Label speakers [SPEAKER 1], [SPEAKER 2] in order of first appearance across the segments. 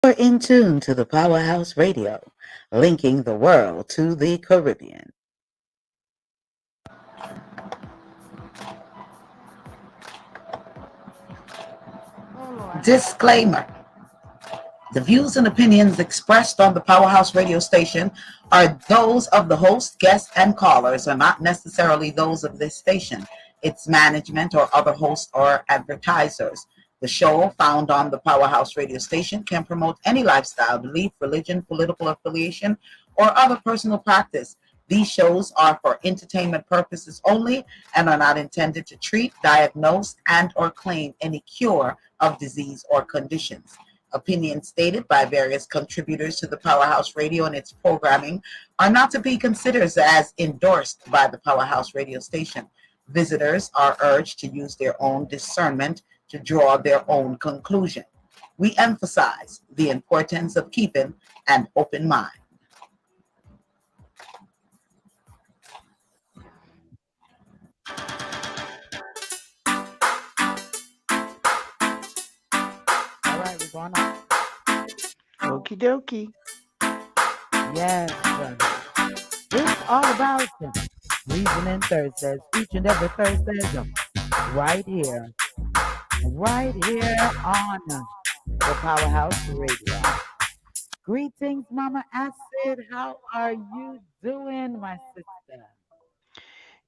[SPEAKER 1] You're in tune to the Powerhouse Radio, linking the world to the Caribbean. Disclaimer. The views and opinions expressed on the Powerhouse Radio station are those of the host, guests, and callers, are not necessarily those of this station, its management, or other hosts or advertisers. The show, found on the Powerhouse Radio station, can promote any lifestyle, belief, religion, political affiliation, or other personal practice. These shows are for entertainment purposes only and are not intended to treat, diagnose, and or claim any cure of disease or conditions. Opinions stated by various contributors to the Powerhouse Radio and its programming are not to be considered as endorsed by the Powerhouse Radio station. Visitors are urged to use their own discernment to draw their own conclusion. We emphasize the importance of keeping an open mind. All right, we're going on.
[SPEAKER 2] Okie dokie.
[SPEAKER 1] Yes, it's all about Reasoning Thursdays, each and every Thursday, right here on the Powerhouse Radio. Greetings, Mama Acid. How are you doing, my sister?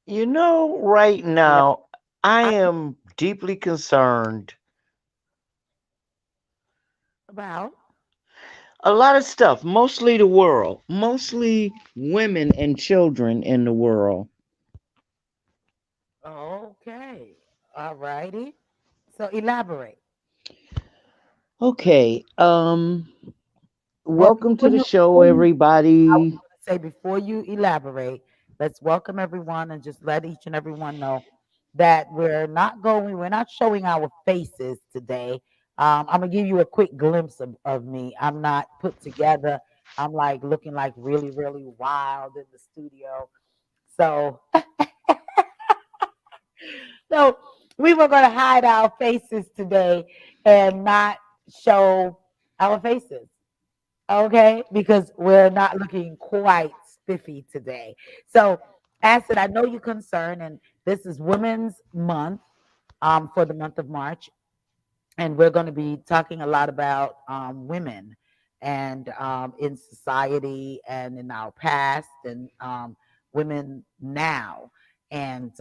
[SPEAKER 2] Right now, I am deeply concerned.
[SPEAKER 1] About?
[SPEAKER 2] A lot of stuff, mostly the world, mostly women and children in the world.
[SPEAKER 1] Okay. All righty. So elaborate.
[SPEAKER 2] Okay.
[SPEAKER 1] Well,
[SPEAKER 2] Welcome to the show, everybody.
[SPEAKER 1] say before you elaborate, let's welcome everyone and just let each and everyone know that we're not showing our faces today. I'm gonna give you a quick glimpse of me. I'm not put together. I'm like looking like really, really wild in the studio. So, so we were gonna hide our faces today and not show our faces. Okay, because we're not looking quite spiffy today. So, Acid, I know you're concerned, and this is Women's Month for the month of March, and we're going to be talking a lot about women and in society and in our past and women now. And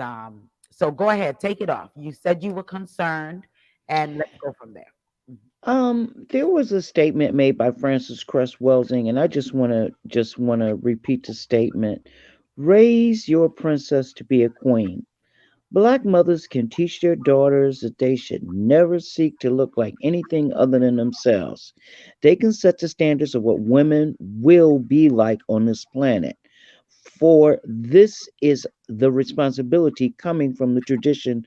[SPEAKER 1] so, go ahead, take it off. You said you were concerned, and let's go from there.
[SPEAKER 2] There was a statement made by Frances Cress Welsing, and I just wanna repeat the statement. Raise your princess to be a queen. Black mothers can teach their daughters that they should never seek to look like anything other than themselves. They can set the standards of what women will be like on this planet. For this is the responsibility coming from the tradition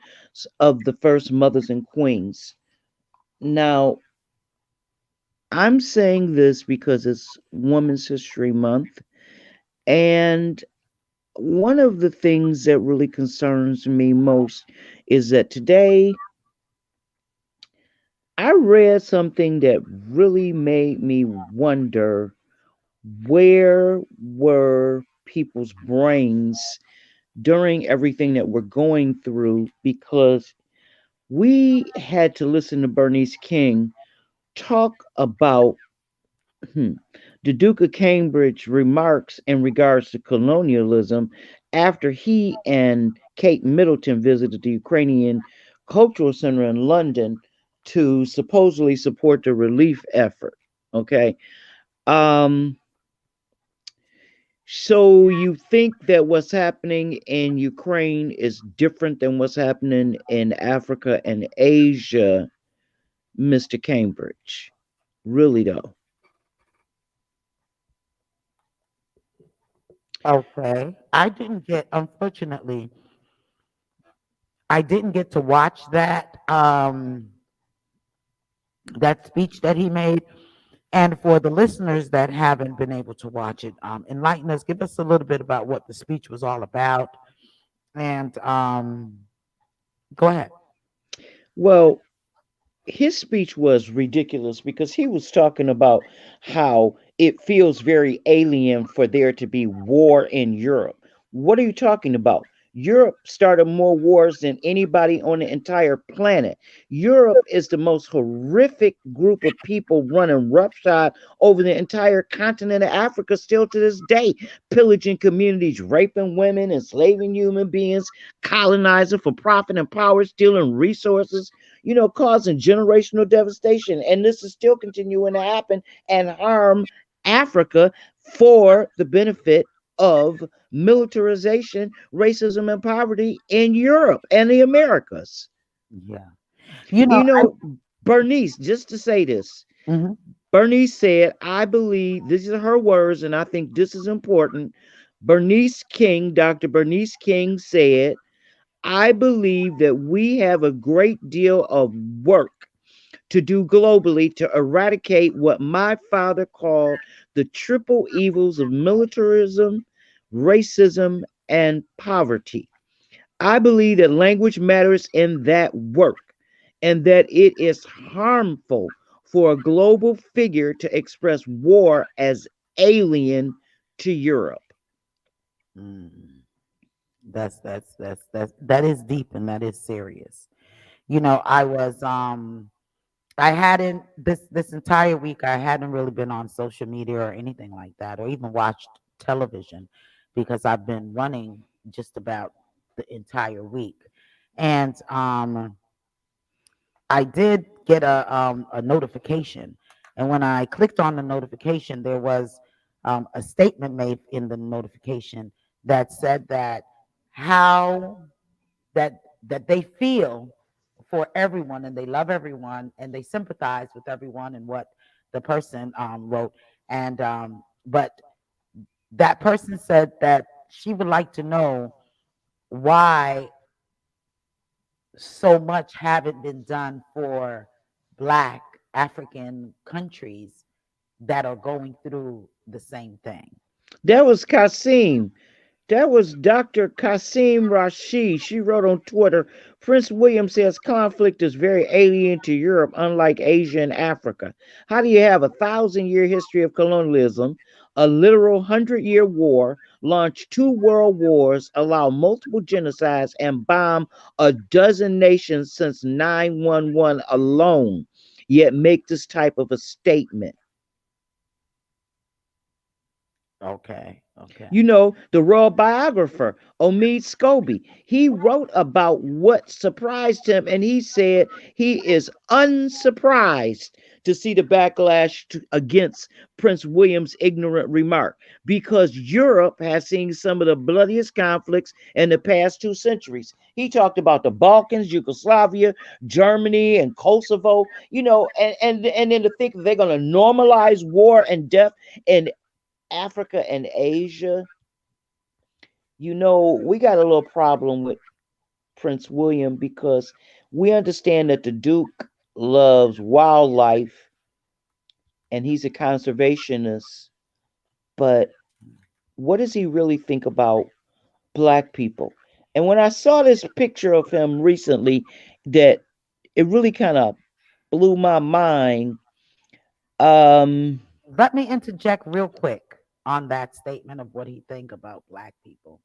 [SPEAKER 2] of the first mothers and queens. Now, I'm saying this because it's Women's History Month, and one of the things that really concerns me most is that today I read something that really made me wonder, where were people's brains during everything that we're going through, because we had to listen to Bernice King talk about the Duke of Cambridge remarks in regards to colonialism after he and Kate Middleton visited the Ukrainian Cultural Center in London to supposedly support the relief effort. Okay. Um, so you think that what's happening in Ukraine is different than what's happening in Africa and Asia, Mr. Cambridge? Really, though.
[SPEAKER 1] Okay. Unfortunately, I didn't get to watch that speech that he made. And for the listeners that haven't been able to watch it, enlighten us, give us a little bit about what the speech was all about. And go ahead.
[SPEAKER 2] Well, his speech was ridiculous because he was talking about how it feels very alien for there to be war in Europe. What are you talking about? Europe started more wars than anybody on the entire planet. Europe is the most horrific group of people running roughshod over the entire continent of Africa still to this day, pillaging communities, raping women, enslaving human beings, colonizing for profit and power, stealing resources, causing generational devastation. And this is still continuing to happen and harm Africa for the benefit of militarization, racism, and poverty in Europe and the Americas.
[SPEAKER 1] Yeah. You know,
[SPEAKER 2] You know, Bernice, just to say this,
[SPEAKER 1] mhm.
[SPEAKER 2] Bernice said, I believe, these are her words, and I think this is important. Bernice King, Dr. Bernice King said, I believe that we have a great deal of work to do globally to eradicate what my father called the triple evils of militarism, racism, and poverty. I believe that language matters in that work and that it is harmful for a global figure to express war as alien to Europe.
[SPEAKER 1] Mm. That is deep and that is serious. You know, I hadn't this entire week I hadn't really been on social media or anything like that or even watched television because I've been running just about the entire week. And I did get a notification, and when I clicked on the notification, there was a statement made in the notification that said that how that they feel for everyone and they love everyone and they sympathize with everyone and what the person wrote, and but that person said that she would like to know why so much haven't been done for Black African countries that are going through the same thing.
[SPEAKER 2] That was Kasim. That was Dr. Kasim Rashid. She wrote on Twitter, Prince William says conflict is very alien to Europe, unlike Asia and Africa. How do you have a 1,000-year history of colonialism, a literal 100-year war, launch two world wars, allow multiple genocides, and bomb a dozen nations since 911 alone, yet make this type of a statement?
[SPEAKER 1] Okay, okay.
[SPEAKER 2] The royal biographer, Omid Scobie, he wrote about what surprised him, and he said he is unsurprised to see the backlash against Prince William's ignorant remark because Europe has seen some of the bloodiest conflicts in the past 2 centuries. He talked about the Balkans, Yugoslavia, Germany, and Kosovo, and then to think that they're going to normalize war and death in Africa and Asia. We got a little problem with Prince William because we understand that the Duke loves wildlife and he's a conservationist, but what does he really think about Black people? And when I saw this picture of him recently, that it really kind of blew my mind. Um,
[SPEAKER 1] Let me interject real quick on that statement of what he think about Black people.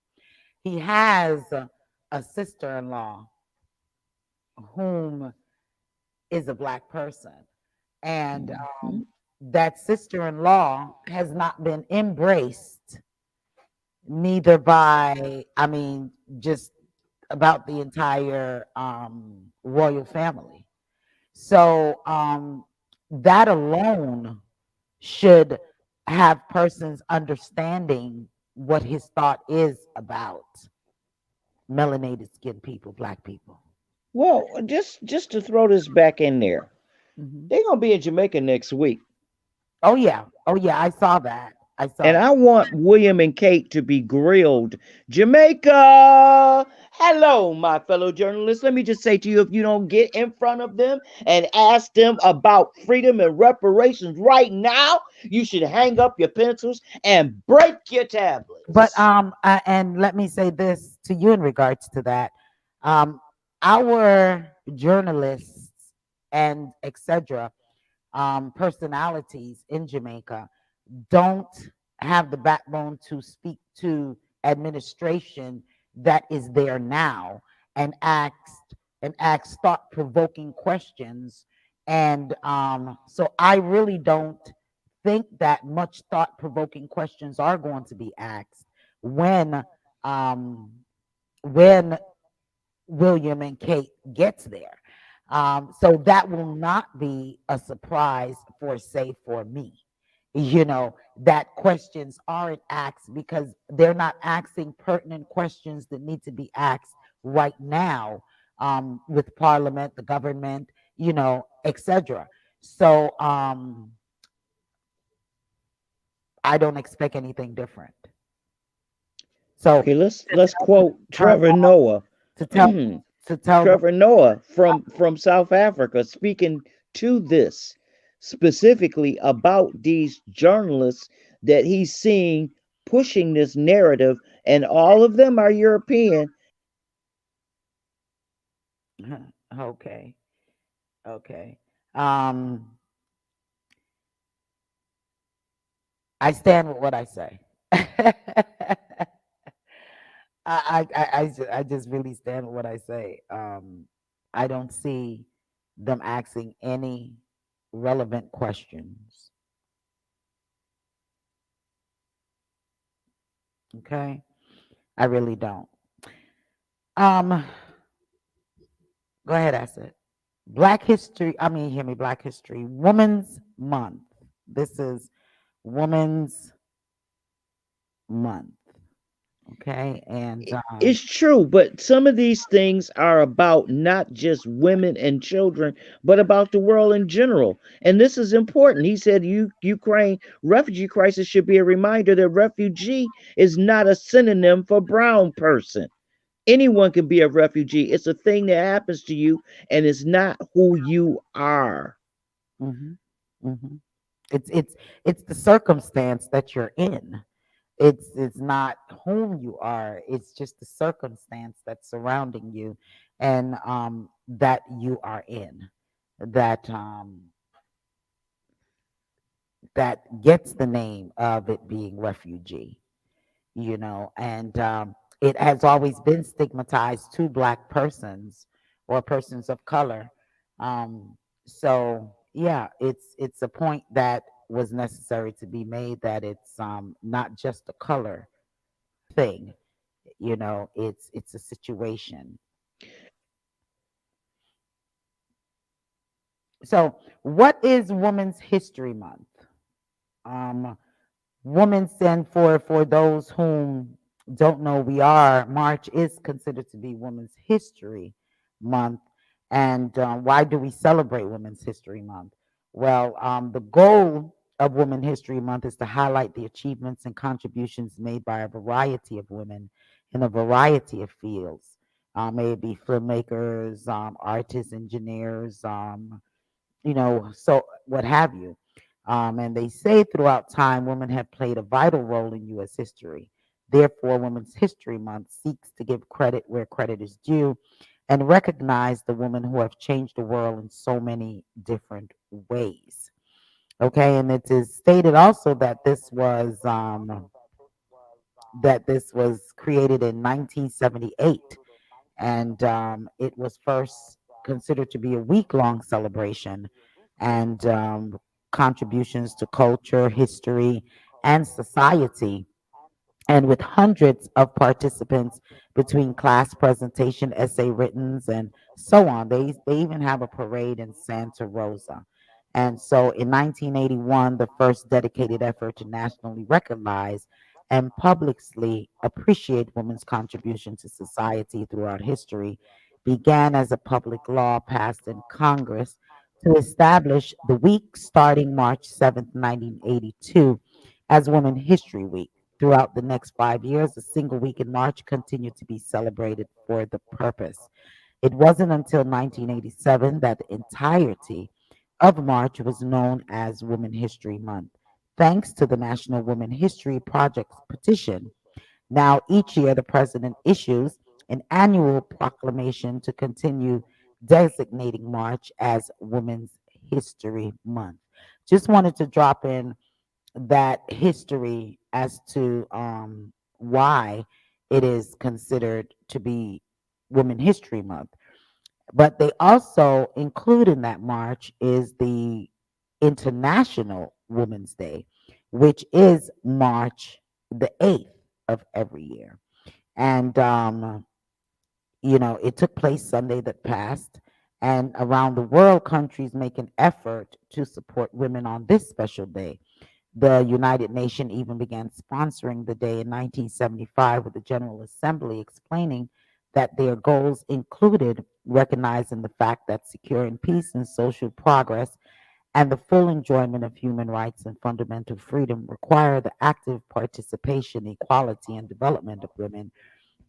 [SPEAKER 1] He has a sister-in-law whom is a Black person, and
[SPEAKER 2] mhm.
[SPEAKER 1] that sister-in-law has not been embraced neither by, I mean, just about the entire royal family. So that alone should have persons understanding what his thought is about melanated skinned people, Black people.
[SPEAKER 2] Well, just to throw this back in there,
[SPEAKER 1] Hmm.
[SPEAKER 2] they're gonna be in Jamaica next week.
[SPEAKER 1] Oh yeah, I saw that. I saw
[SPEAKER 2] And
[SPEAKER 1] that.
[SPEAKER 2] I want William and Kate to be grilled. Jamaica! Hello, my fellow journalists. Let me just say to you, if you don't get in front of them and ask them about freedom and reparations right now, you should hang up your pencils and break your
[SPEAKER 1] But
[SPEAKER 2] tablets.
[SPEAKER 1] and let me say this to you in regards to that. Um, our journalists and etc. Personalities in Jamaica don't have the backbone to speak to administration that is there now and ask thought provoking questions. And so I really don't think that much thought provoking questions are going to be asked when um, when William and Kate gets there. So that will not be a surprise for, say, for me. That questions aren't asked because they're not asking pertinent questions that need to be asked right now, with Parliament, the government, etc. So I don't expect anything different. So
[SPEAKER 2] Okay, let's
[SPEAKER 1] to
[SPEAKER 2] let's
[SPEAKER 1] tell them
[SPEAKER 2] quote
[SPEAKER 1] to turn
[SPEAKER 2] Trevor
[SPEAKER 1] off,
[SPEAKER 2] Noah.
[SPEAKER 1] to tell to tell them.
[SPEAKER 2] Trevor Noah from South Africa speaking to this specifically about these journalists that he's seeing pushing this narrative, and all of them are European.
[SPEAKER 1] Okay. Okay. Um, I stand with what I say. I just really stand with what I say. I don't see them asking any relevant questions. Okay, I really don't. Um, Go ahead, Acid. Black History. I mean, hear me. Black History. Women's Month. This is Women's Month. Okay, and
[SPEAKER 2] It's true, but some of these things are about not just women and children, but about the world in general. And this is important. He said Ukraine refugee crisis should be a reminder that refugee is not a synonym for brown person. Anyone can be a refugee. It's a thing that happens to you, and it's not who you are.
[SPEAKER 1] hmm hmm it's the circumstance that you're in. It's not whom you are. It's just the circumstance that's surrounding you, and that you are in. That that gets the name of it being refugee. And it has always been stigmatized to Black persons or persons of color. So yeah, it's a point that was necessary to be made, that it's not just a color thing. It's a situation. So what is Women's History Month? um Women's, and for those whom don't know, March is considered to be Women's History Month. And why do we celebrate Women's History Month? Well, the goal of Women History Month is to highlight the achievements and contributions made by a variety of women in a variety of fields. May it be filmmakers, artists, engineers, so what have you. And they say throughout time, women have played a vital role in U.S. history. Therefore, Women's History Month seeks to give credit where credit is due and recognize the women who have changed the world in so many different ways. Okay, and it is stated also that this was created in 1978, and it was first considered to be a week-long celebration, and contributions to culture, history, and society, and with hundreds of participants between class presentation, essay writtens, and so on. They even have a parade in Santa Rosa. And so in 1981, the first dedicated effort to nationally recognize and publicly appreciate women's contribution to society throughout history began as a public law passed in Congress to establish the week starting March 7th, 1982, as Women History Week. Throughout the next 5 years, a single week in March continued to be celebrated for the purpose. It wasn't until 1987 that the entirety of March was known as Women History Month, thanks to the National Women History Project petition. Now, each year, the president issues an annual proclamation to continue designating March as Women's History Month. Just wanted to drop in that history as to why it is considered to be Women History Month. But they also include in that march is the International Women's Day, which is March the 8th of every year. And, it took place Sunday that passed. And around the world, countries make an effort to support women on this special day. The United Nations even began sponsoring the day in 1975 with the General Assembly explaining that their goals included recognizing the fact that securing peace and social progress and the full enjoyment of human rights and fundamental freedom require the active participation, equality, and development of women,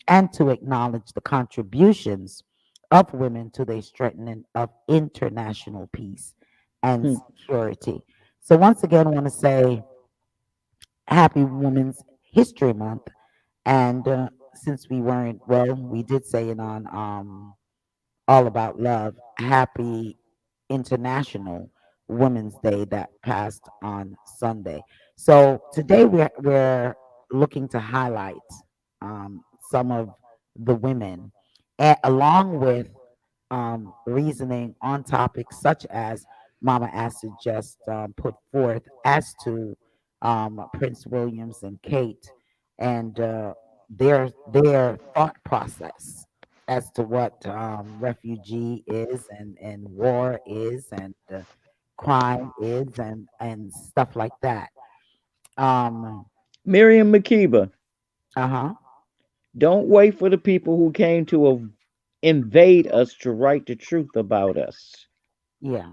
[SPEAKER 1] and to acknowledge the contributions of women to the strengthening of international peace and
[SPEAKER 2] Hmm.
[SPEAKER 1] security. So once again, I want to say Happy Women's History Month. And since we weren't, well, we did say it on All About Love, Happy International Women's Day that passed on Sunday. So today we're looking to highlight some of the women, along with reasoning on topics such as Mama Acid just put forth as to Prince Williams and Kate and their thought process as to what refugee is and war is and crime is and stuff like that. Um,
[SPEAKER 2] Miriam Makeba,
[SPEAKER 1] uh-huh.
[SPEAKER 2] don't wait for the people who came to invade us to write the truth about us.
[SPEAKER 1] Yeah.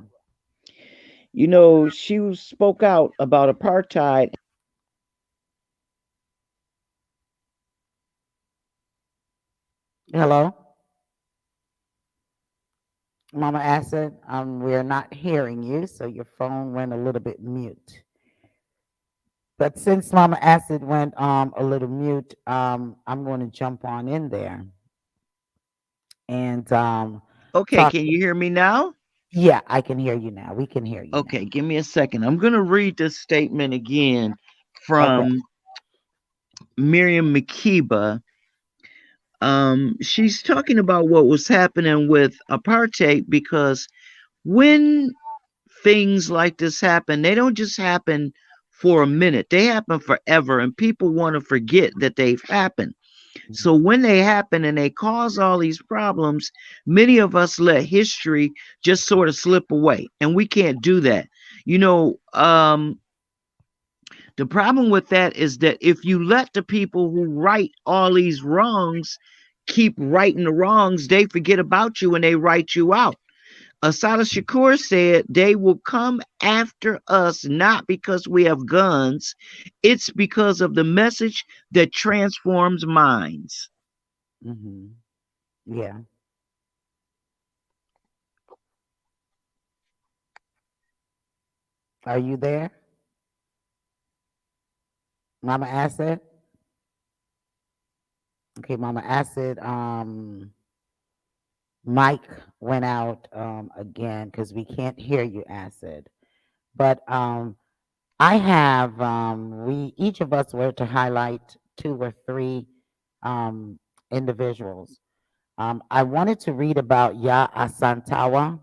[SPEAKER 2] She spoke out about apartheid.
[SPEAKER 1] Hello, Mama Acid. We're not hearing you, so your phone went a little bit mute. But since Mama Acid went a little mute, I'm going to jump on in there and
[SPEAKER 2] Okay,
[SPEAKER 1] talk.
[SPEAKER 2] can you hear me now?
[SPEAKER 1] Yeah, I can hear you now. We can hear you
[SPEAKER 2] Okay,
[SPEAKER 1] now.
[SPEAKER 2] give me a second. I'm going to read this statement again
[SPEAKER 1] Okay.
[SPEAKER 2] from Miriam Makeba. She's talking about what was happening with apartheid because when things like this happen, they don't just happen for a minute, they happen forever, and people want to forget that they've happened. So when they happen and they cause all these problems, many of us let history just sort of slip away, and we can't do that. You know, the problem with that is that if you let the people who right all these wrongs keep righting the wrongs, they forget about you and they write you out. Asada Shakur said they will come after us not because we have guns, it's because of the message that transforms minds.
[SPEAKER 1] Hmm. Yeah. Are you there, Mama Acid? Okay, Mama Acid. Mike went out again because we can't hear you, Acid. But I have we each of us were to highlight two or three um, individuals. I wanted to read about Asantewa,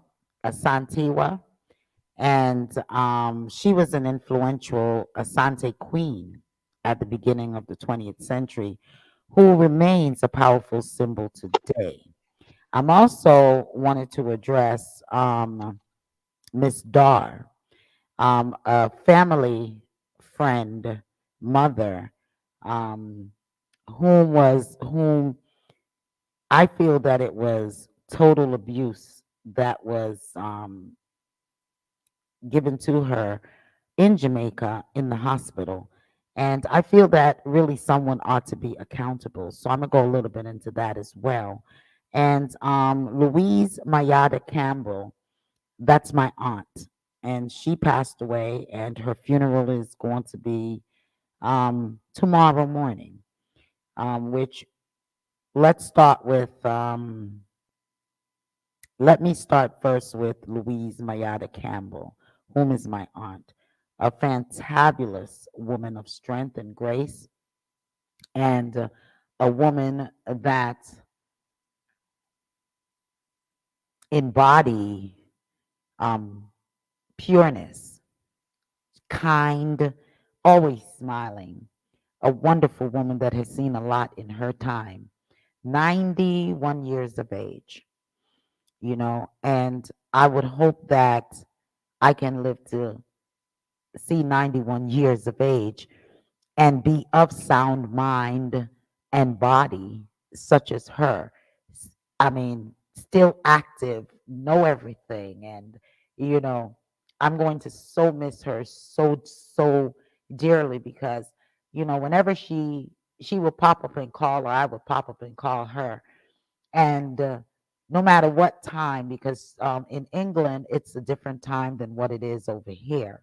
[SPEAKER 1] and she was an influential Asante queen at the beginning of the 20th century, who remains a powerful symbol today. I'm also wanted to address Miss Dar, a family friend, mother, um, whom I feel that it was total abuse that was given to her in Jamaica in the hospital. And I feel that really someone ought to be accountable. So I'm gonna go a little bit into that as well. And Louise Mayada Campbell, that's my aunt, and she passed away, and her funeral is going to be tomorrow morning. Which let's start with Let me start first with Louise Mayada Campbell, whom is my aunt, a fantabulous woman of strength and grace, and a woman that embody um, pureness, kind, always smiling, a wonderful woman that has seen a lot in her time, 91 years of age, and I would hope that I can live to see 91 years of age and be of sound mind and body, such as her. I mean, still active, know everything. And, you know, I'm going to so miss her so dearly because, whenever she would pop up and call, or I would pop up and call her. And no matter what time, because in England, it's a different time than what it is over here,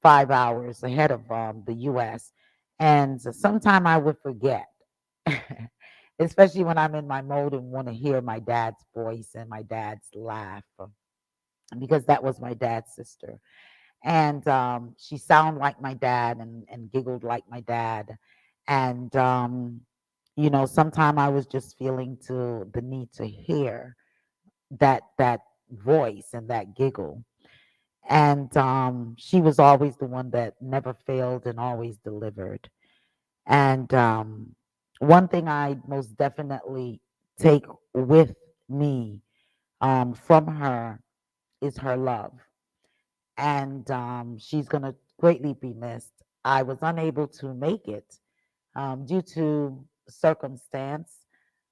[SPEAKER 1] 5 hours ahead of the US. And sometime I would forget, especially when I'm in my mode and want to hear my dad's voice and my dad's laugh, because that was my dad's sister. And she sounded like my dad and giggled like my dad. And, sometime I was just feeling to the need to hear that voice and that giggle. And she was always the one that never failed and always delivered. And one thing I most definitely take with me from her is her love. And she's going to greatly be missed. I was unable to make it due to circumstance,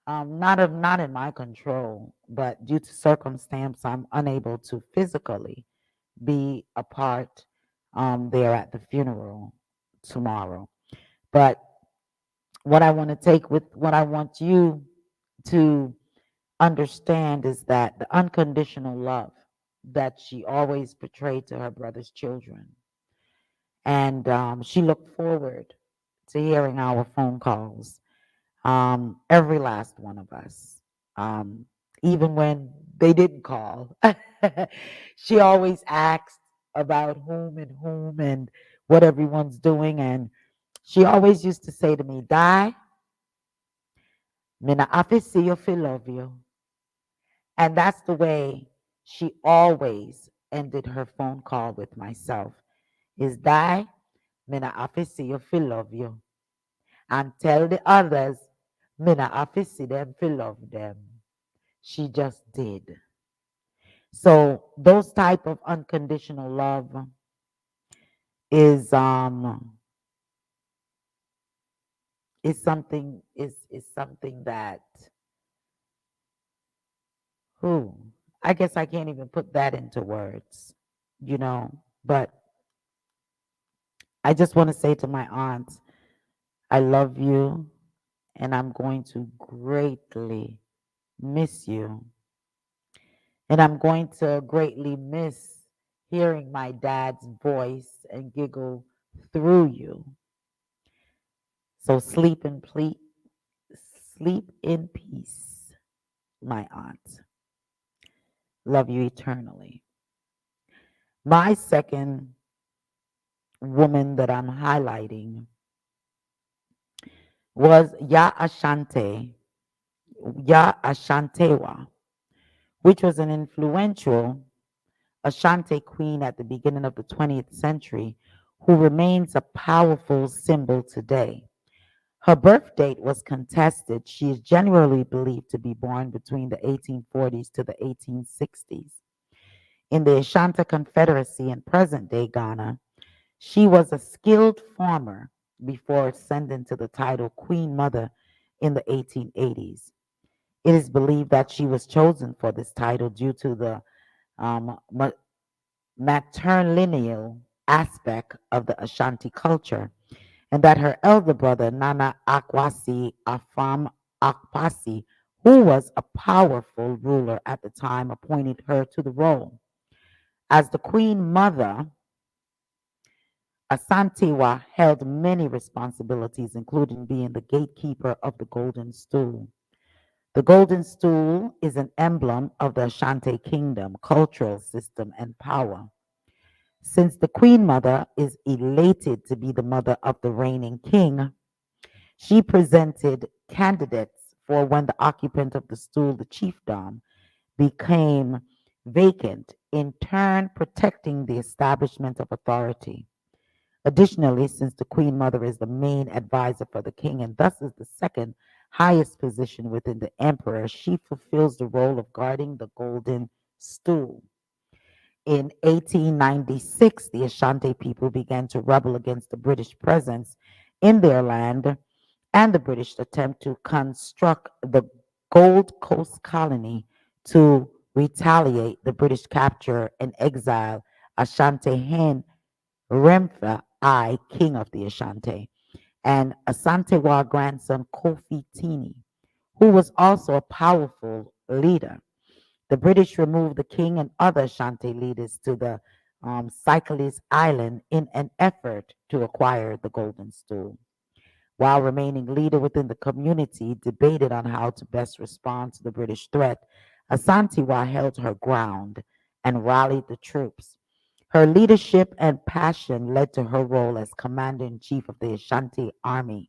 [SPEAKER 1] not in my control, but due to circumstance, I'm unable to physically be a part there at the funeral tomorrow. But what I want you to understand is that the unconditional love that she always portrayed to her brother's children. And she looked forward to hearing our phone calls, every last one of us, um, even when they didn't call. She always asked about whom and what everyone's doing. And she always used to say to me, "Die, mina afi see you feel love you." And that's the way she always ended her phone call with myself, is "Die, mina afi see you feel love you. And tell the others, mina afi see them feel love them." She just did. So those type of unconditional love is something that, who, I guess I can't even put that into words, but I just want to say to my aunt, I love you and I'm going to greatly miss you. And I'm going to greatly miss hearing my dad's voice and giggle through you. So sleep in peace, my aunt. Love you eternally. My second woman that I'm highlighting was Ya Ashantewa, which was an influential Ashanti queen at the beginning of the 20th century who remains a powerful symbol today. Her birth date was contested. She is generally believed to be born between the 1840s to the 1860s. In the Ashanti Confederacy in present day Ghana, she was a skilled farmer before ascending to the title Queen Mother in the 1880s. It is believed that she was chosen for this title due to the um, matrilineal aspect of the Ashanti culture, and that her elder brother, Nana Akwasi Afam Akpasi, who was a powerful ruler at the time, appointed her to the role. As the queen mother, Asantewa held many responsibilities, including being the gatekeeper of the golden stool. The golden stool is an emblem of the Ashanti kingdom, cultural system, and power. Since the queen mother is elated to be the mother of the reigning king, she presented candidates for when the occupant of the stool, the chiefdom, became vacant, in turn protecting the establishment of authority. Additionally, since the Queen Mother is the main advisor for the king and thus is the second highest position within the emperor, she fulfills the role of guarding the golden stool. In 1896, the Ashanti people began to rebel against the British presence in their land and the British attempt to construct the Gold Coast colony to retaliate the British capture and exile Ashanti Hen Remfa I, king of the Ashanti, and Asantewa grandson Kofi Tini, who was also a powerful leader. The British removed the king and other Ashanti leaders to the Cyclades Island in an effort to acquire the Golden Stool. While remaining leader within the community debated on how to best respond to the British threat, Asantewa held her ground and rallied the troops. Her leadership and passion led to her role as commander in chief of the Ashanti army.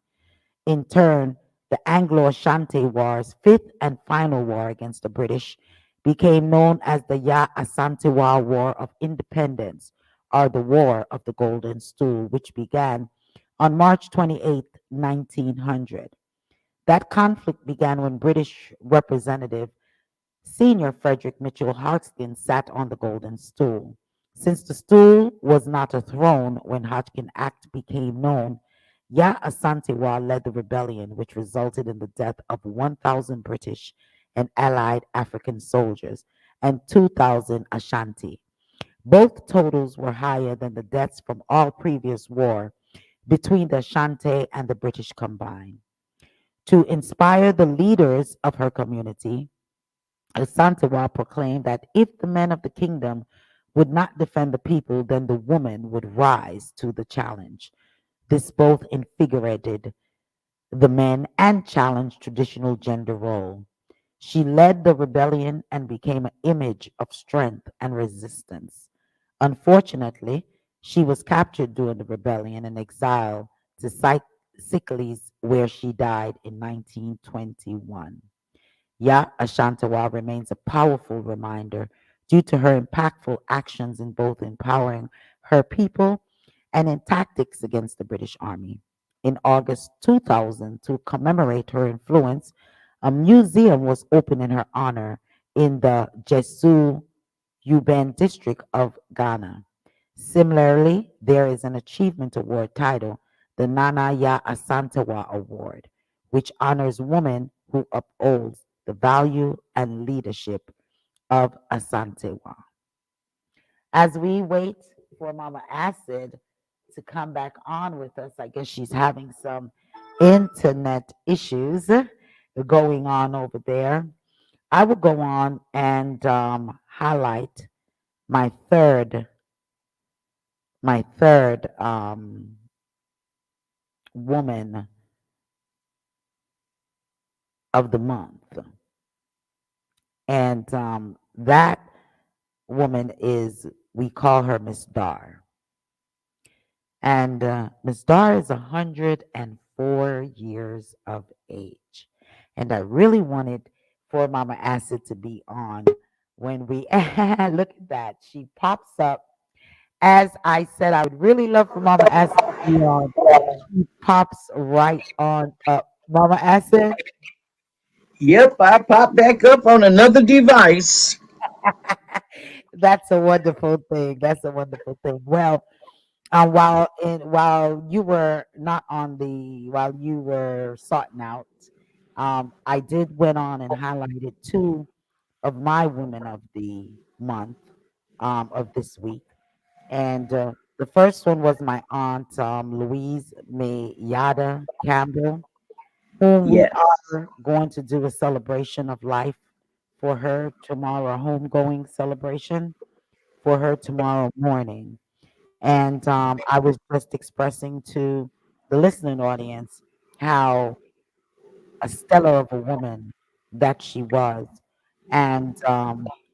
[SPEAKER 1] In turn, the Anglo Ashanti War's fifth and final war against the British became known as the Ya Asantewaa War of Independence, or the War of the Golden Stool, which began on March 28, 1900. That conflict began when British Representative Senior Frederick Mitchell Hodgkin sat on the Golden Stool. Since the stool was not a throne when Hodgkin Act became known, Ya Asantewa led the rebellion, which resulted in the death of 1,000 British and Allied African soldiers and 2,000 Ashanti. Both totals were higher than the deaths from all previous war between the Ashanti and the British combined. To inspire the leaders of her community, Asantewa proclaimed that if the men of the kingdom would not defend the people, then the woman would rise to the challenge. This both invigorated the men and challenged traditional gender role. She led the rebellion and became an image of strength and resistance. Unfortunately, she was captured during the rebellion and exiled to Sicily, where she died in 1921. Ya Ashantawa remains a powerful reminder due to her impactful actions in both empowering her people and in tactics against the British Army. In August 2000, to commemorate her influence, a museum was opened in her honor in the Jesu Uben district of Ghana. Similarly, there is an achievement award titled the Nana Ya Asantewa Award, which honors women who upholds the value and leadership of Asantewa. As we wait for Mama Acid to come back on with us, I guess she's having some internet issues going on over there. I will go on and highlight my third my third woman of the month, and that woman is, we call her Miss Dar, and Miss Dar is 104 years of age, and I really wanted for Mama Acid to be on when we look at that. She pops up. As I said, I would really love for Mama Acid to be on. She pops right on up. Mama Acid,
[SPEAKER 3] Yep, I popped back up on another device.
[SPEAKER 1] that's a wonderful thing. That's a wonderful thing. Well, while you were not on the while you were sorting out, I did went on and highlighted two of my women of the month of this week, and the first one was my aunt Louise May Yada Campbell, whom we
[SPEAKER 3] Yes.
[SPEAKER 1] are going to do a celebration of life for her tomorrow, a homegoing celebration for her tomorrow morning. And I was just expressing to the listening audience how a stellar of a woman
[SPEAKER 4] that she was, and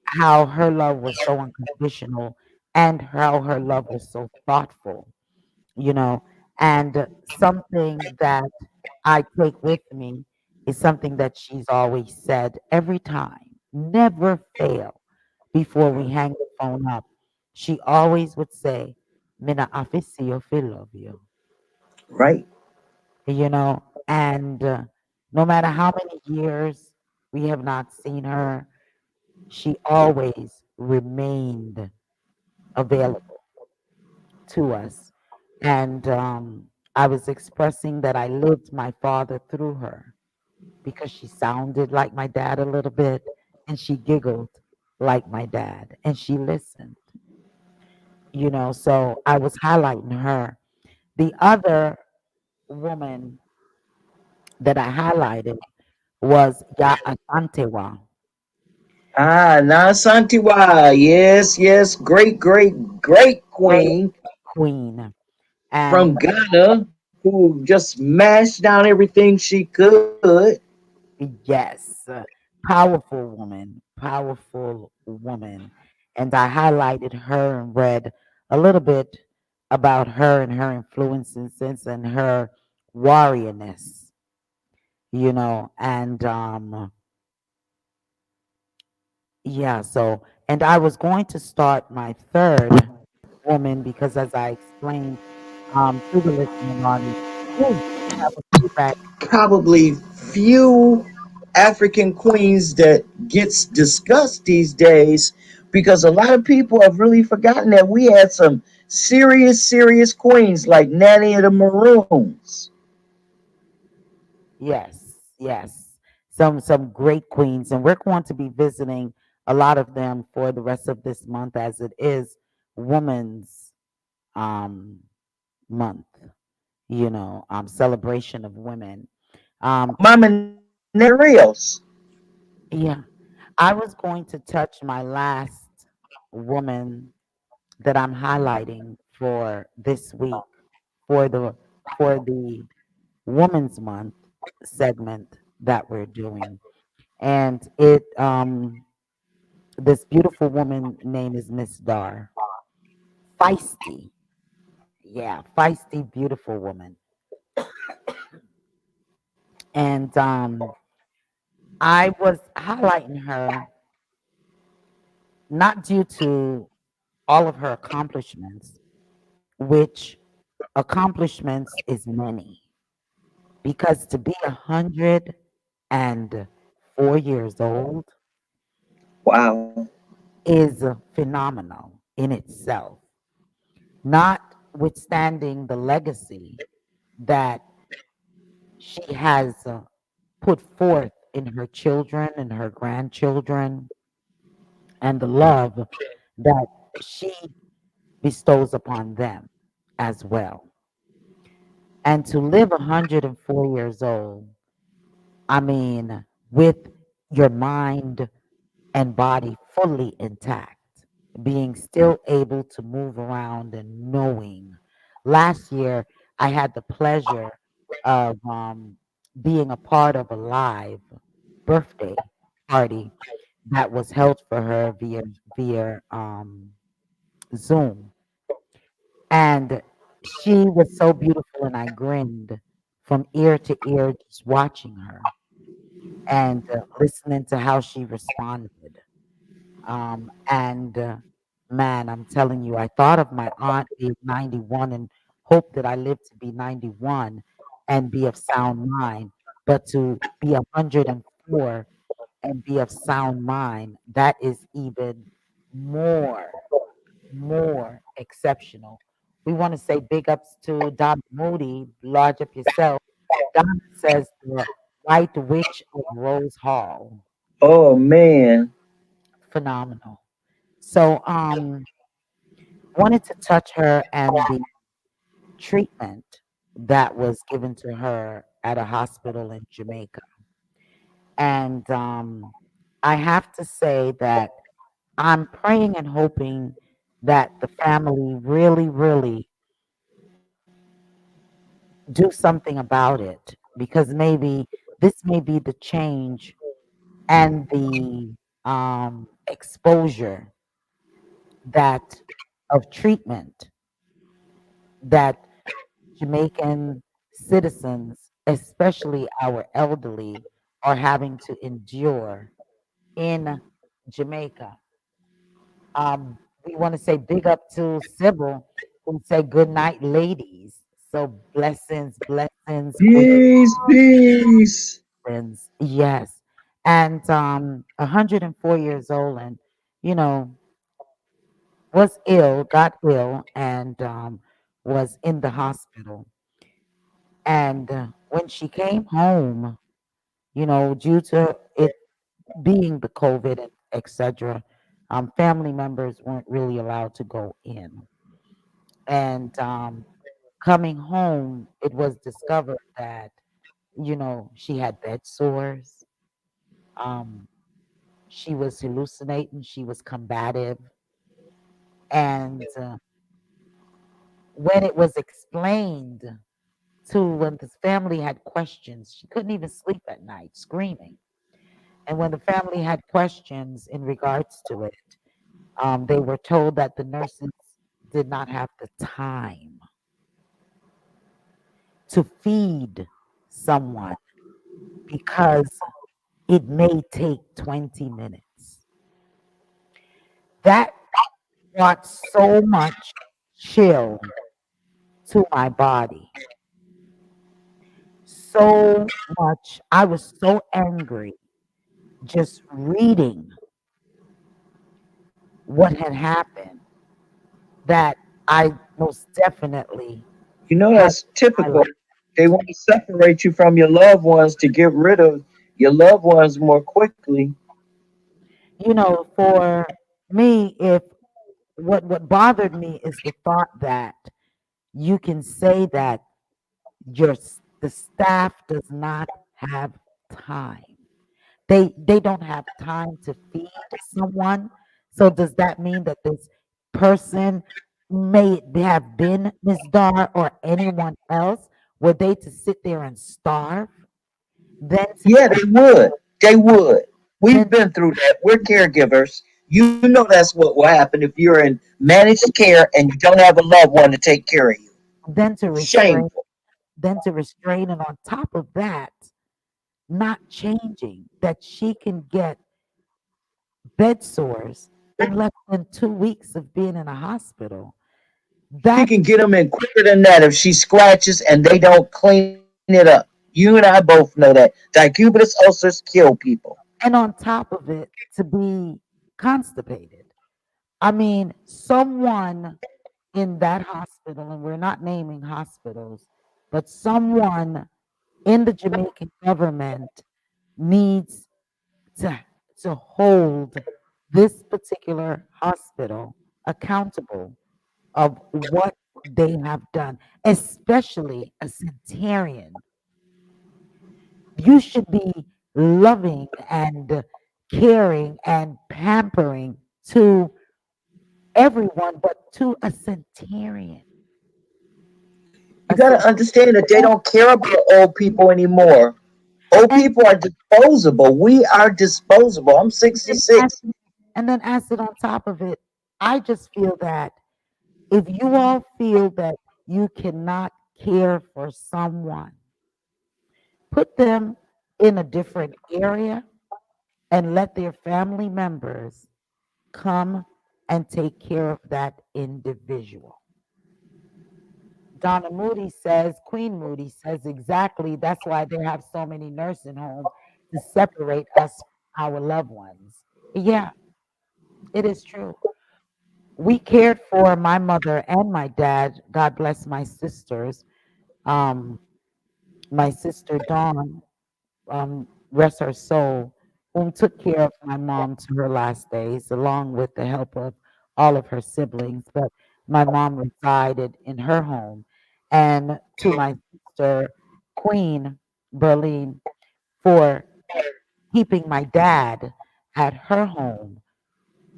[SPEAKER 4] how her love was so unconditional, and how her love was so thoughtful, you know. And something that I take with me is something that she's always said every time, never fail before we hang the phone up. She always would say, Mina afisi yo feel love you,
[SPEAKER 3] Right.
[SPEAKER 4] and no matter how many years we have not seen her, she always remained available to us. And I was expressing that I lived my father through her because she sounded like my dad a little bit, and she giggled like my dad, and she listened, So I was highlighting her. The other woman that I highlighted was Ya Asantewa,
[SPEAKER 3] Ah, Nasantiwa. Yes, yes. Great, great, great
[SPEAKER 4] great
[SPEAKER 3] queen
[SPEAKER 4] queen. And
[SPEAKER 3] from Ghana who just mashed down everything she could.
[SPEAKER 4] yes, powerful woman. And I highlighted her and read a little bit about her and her influences and her warriorness, and yeah, so, and I was going to start my third woman because, as I explained to the listening audience, ooh, I have a feedback.
[SPEAKER 3] Probably few African queens that gets discussed these days because a lot of people have really forgotten that we had some serious, serious queens like Nanny of the Maroons.
[SPEAKER 4] Yes, yes. Some great queens, and we're going to be visiting a lot of them for the rest of this month, as it is Women's um Month, celebration of women. Um,
[SPEAKER 3] Mama Nanny Rios.
[SPEAKER 4] yeah, I was going to touch my last woman that I'm highlighting for this week for the Women's Month segment that we're doing. And this beautiful woman name is Miss Dar. Feisty. Yeah, feisty, beautiful woman. And I was highlighting her not due to all of her accomplishments, which accomplishments is many, because to be 104 years old
[SPEAKER 3] Wow.
[SPEAKER 4] is phenomenal in itself, notwithstanding the legacy that she has put forth in her children and her grandchildren, and the love that she bestows upon them as well. And to live 104 years old, I mean, with your mind and body fully intact, being still able to move around and knowing. Last year, I had the pleasure of being a part of a live birthday party that was held for her via Zoom, and she was so beautiful, and I grinned from ear to ear just watching her and listening to how she responded. And man, I'm telling you, I thought of my aunt being 91 and hope that I live to be 91 and be of sound mind. But to be 104 and be of sound mind, that is even more, more exceptional. We want to say big ups to Don Moody, large up yourself. Don says the White Witch of Rose Hall.
[SPEAKER 3] Oh man.
[SPEAKER 4] Phenomenal. So, wanted to touch her and the treatment that was given to her at a hospital in Jamaica. And I have to say that I'm praying and hoping that the family really, really do something about it, because maybe this may be the change and the exposure that of treatment that Jamaican citizens, especially our elderly, are having to endure in Jamaica. We want to say big up to Sybil, who said good night, ladies. So blessings, Queen
[SPEAKER 3] Peace, peace.
[SPEAKER 4] friends. Yes. And 104 years old and, you know, was ill, got ill, and was in the hospital. And when she came home, due to it being the COVID and etc., family members weren't really allowed to go in. And coming home, it was discovered that, she had bed sores. Um, she was hallucinating. She was combative. And when it was explained when the family had questions, she couldn't even sleep at night, screaming. And when the family had questions in regards to it, they were told that the nurses did not have the time to feed someone because it may take 20 minutes. That brought so much chill to my body. So much. I was so angry just reading what had happened that I most definitely
[SPEAKER 3] You know
[SPEAKER 4] had
[SPEAKER 3] that's typical.
[SPEAKER 4] silence.
[SPEAKER 3] They want to separate you from your loved ones to get rid of your loved ones more quickly.
[SPEAKER 4] For me, if what bothered me is the thought that you can say that the staff does not have time. They don't have time to feed someone. So does that mean that this person, may it have been Miss Dar or anyone else, were they to sit there and starve? Then to
[SPEAKER 3] Yeah, they would. They would. We've
[SPEAKER 4] then
[SPEAKER 3] been through that. We're caregivers. You know that's what will happen if you're in managed care and you don't have a loved one to take care of you.
[SPEAKER 4] then to restrain
[SPEAKER 3] Shameful.
[SPEAKER 4] and on top of that, not changing that she can get bed sores in less than 2 weeks of being in a hospital.
[SPEAKER 3] She
[SPEAKER 4] That
[SPEAKER 3] can get them in quicker than that if she scratches and they don't clean it up. You and I both know that. Decubitus ulcers kill people.
[SPEAKER 4] and on top of it, to be constipated. I mean, someone in that hospital, and we're not naming hospitals, but someone in the Jamaican government needs to hold this particular hospital accountable of what they have done, especially a centenarian. You should be loving and caring and pampering to everyone, but to a centenarian.
[SPEAKER 3] You
[SPEAKER 4] A
[SPEAKER 3] got to
[SPEAKER 4] centenarian.
[SPEAKER 3] understand that they don't care about old people anymore. Old
[SPEAKER 4] And
[SPEAKER 3] people are disposable. We are disposable. I'm
[SPEAKER 4] then
[SPEAKER 3] 66.
[SPEAKER 4] acid, and then acid on top of it. I just feel that if you all feel that you cannot care for someone, put them in a different area and let their family members come and take care of that individual. Donna Moody says, Queen Moody says exactly that's why they have so many nursing homes to separate us from our loved ones. Yeah, it is true. We cared for my mother and my dad. God bless my sisters. Um, my sister Dawn, rest her soul, whom took care of my mom to her last days, along with the help of all of her siblings. But my mom resided in her home. And to my sister, Queen Berlin, for keeping my dad at her home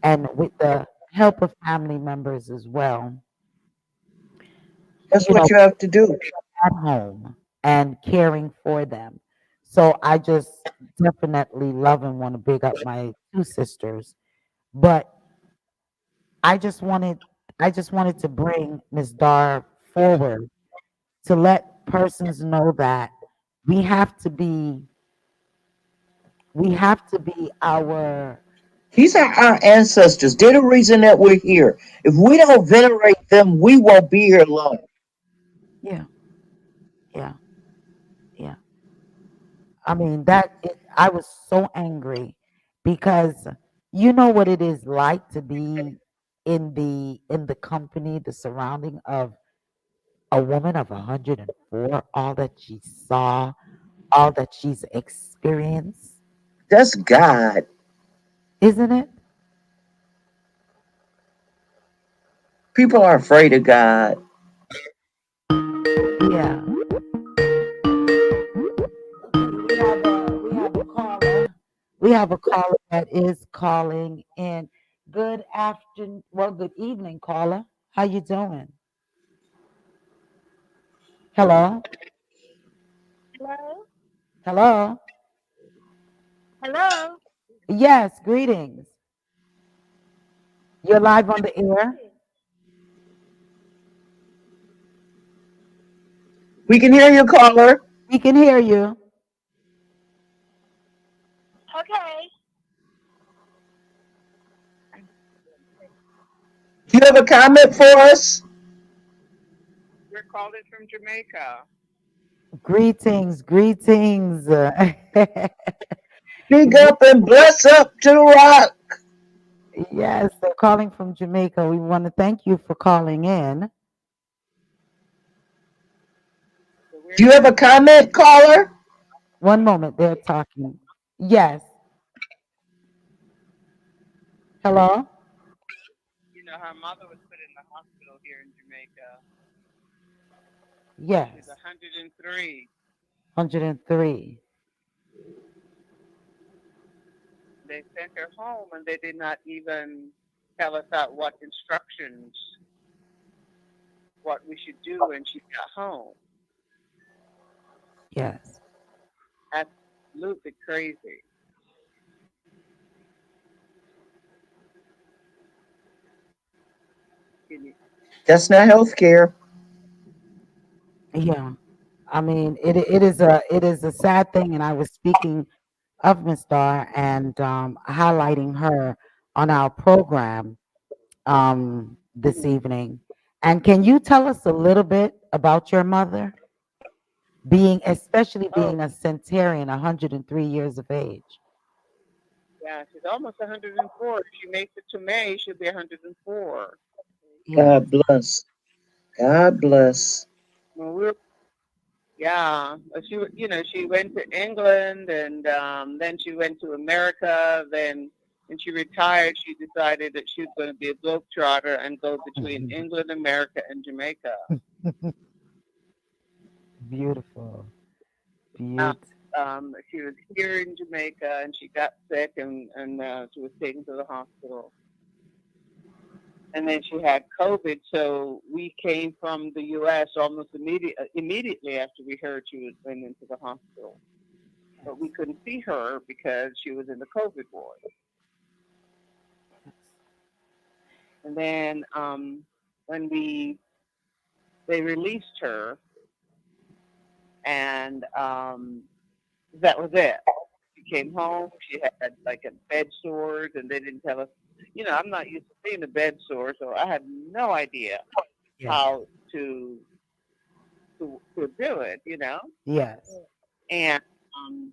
[SPEAKER 4] and with the help of family members as well,
[SPEAKER 3] That's
[SPEAKER 4] you
[SPEAKER 3] what
[SPEAKER 4] know,
[SPEAKER 3] you have to do.
[SPEAKER 4] at home and caring for them. So I just definitely love and want to big up my two sisters. But I just wanted I just wanted to bring Miss Dar forward to let persons know that we have to be we have to be our
[SPEAKER 3] These are our ancestors. They're the reason that we're here. If we don't venerate them, we won't be here long.
[SPEAKER 4] yeah, yeah, yeah. I mean I was so angry because you know what it is like to be in the company, the surrounding of a woman of 104, all that she saw, all that she's experienced,
[SPEAKER 3] That's God.
[SPEAKER 4] isn't it?
[SPEAKER 3] People are afraid of God.
[SPEAKER 4] Yeah. We have a caller. We have a caller that is calling in. Good afternoon. Well, good evening, caller. How you doing? Hello.
[SPEAKER 5] Hello?
[SPEAKER 4] Hello.
[SPEAKER 5] Hello?
[SPEAKER 4] Yes. Greetings. You're live on the air.
[SPEAKER 3] We can hear you, caller.
[SPEAKER 4] We can hear you.
[SPEAKER 5] Okay.
[SPEAKER 3] Do you have a comment for us?
[SPEAKER 6] We're calling from Jamaica.
[SPEAKER 4] Greetings. Greetings.
[SPEAKER 3] Speak up and bless up to the rock.
[SPEAKER 4] Yes, they're calling from Jamaica. We want to thank you for calling in.
[SPEAKER 6] So we're
[SPEAKER 3] Do you have a comment, caller?
[SPEAKER 4] One moment, they're talking. Yes. Hello?
[SPEAKER 6] her mother was put in the hospital here in Jamaica. She's
[SPEAKER 4] Yes.
[SPEAKER 6] 103.
[SPEAKER 4] 103.
[SPEAKER 6] They sent her home and they did not even tell us out what instructions, what we should do when she got home.
[SPEAKER 4] Yes.
[SPEAKER 6] Absolutely crazy. Can you-
[SPEAKER 3] That's not health care.
[SPEAKER 4] Yeah. I mean, it is a sad thing, and I was speaking of Miss Starr and highlighting her on our program this
[SPEAKER 6] Mhm.
[SPEAKER 4] evening. And can you tell us a little bit about your mother, especially
[SPEAKER 6] Oh,
[SPEAKER 4] being a centenarian, 103 years of age?
[SPEAKER 6] yeah, she's almost 104. If she makes it to May, she'll be 104.
[SPEAKER 3] God
[SPEAKER 4] Yes.
[SPEAKER 3] bless. God bless.
[SPEAKER 6] Well, yeah, she went to England and then she went to America. Then when she retired, she decided that she was going to be a globetrotter and go between England, America, and Jamaica.
[SPEAKER 4] Beautiful.
[SPEAKER 6] Uh,
[SPEAKER 4] Beautiful.
[SPEAKER 6] she was here in Jamaica and she got sick and she was taken to the hospital. And then she had COVID, so we came from the U.S. almost immediately after we heard she went into the hospital. But we couldn't see her because she was in the COVID ward. And then when they released her, and that was it. She came home. She had like a bed sores, and they didn't tell us. I'm not used to seeing a bed sore, so I had no idea
[SPEAKER 4] Yes.
[SPEAKER 6] how to do it.
[SPEAKER 4] Yes.
[SPEAKER 6] And um,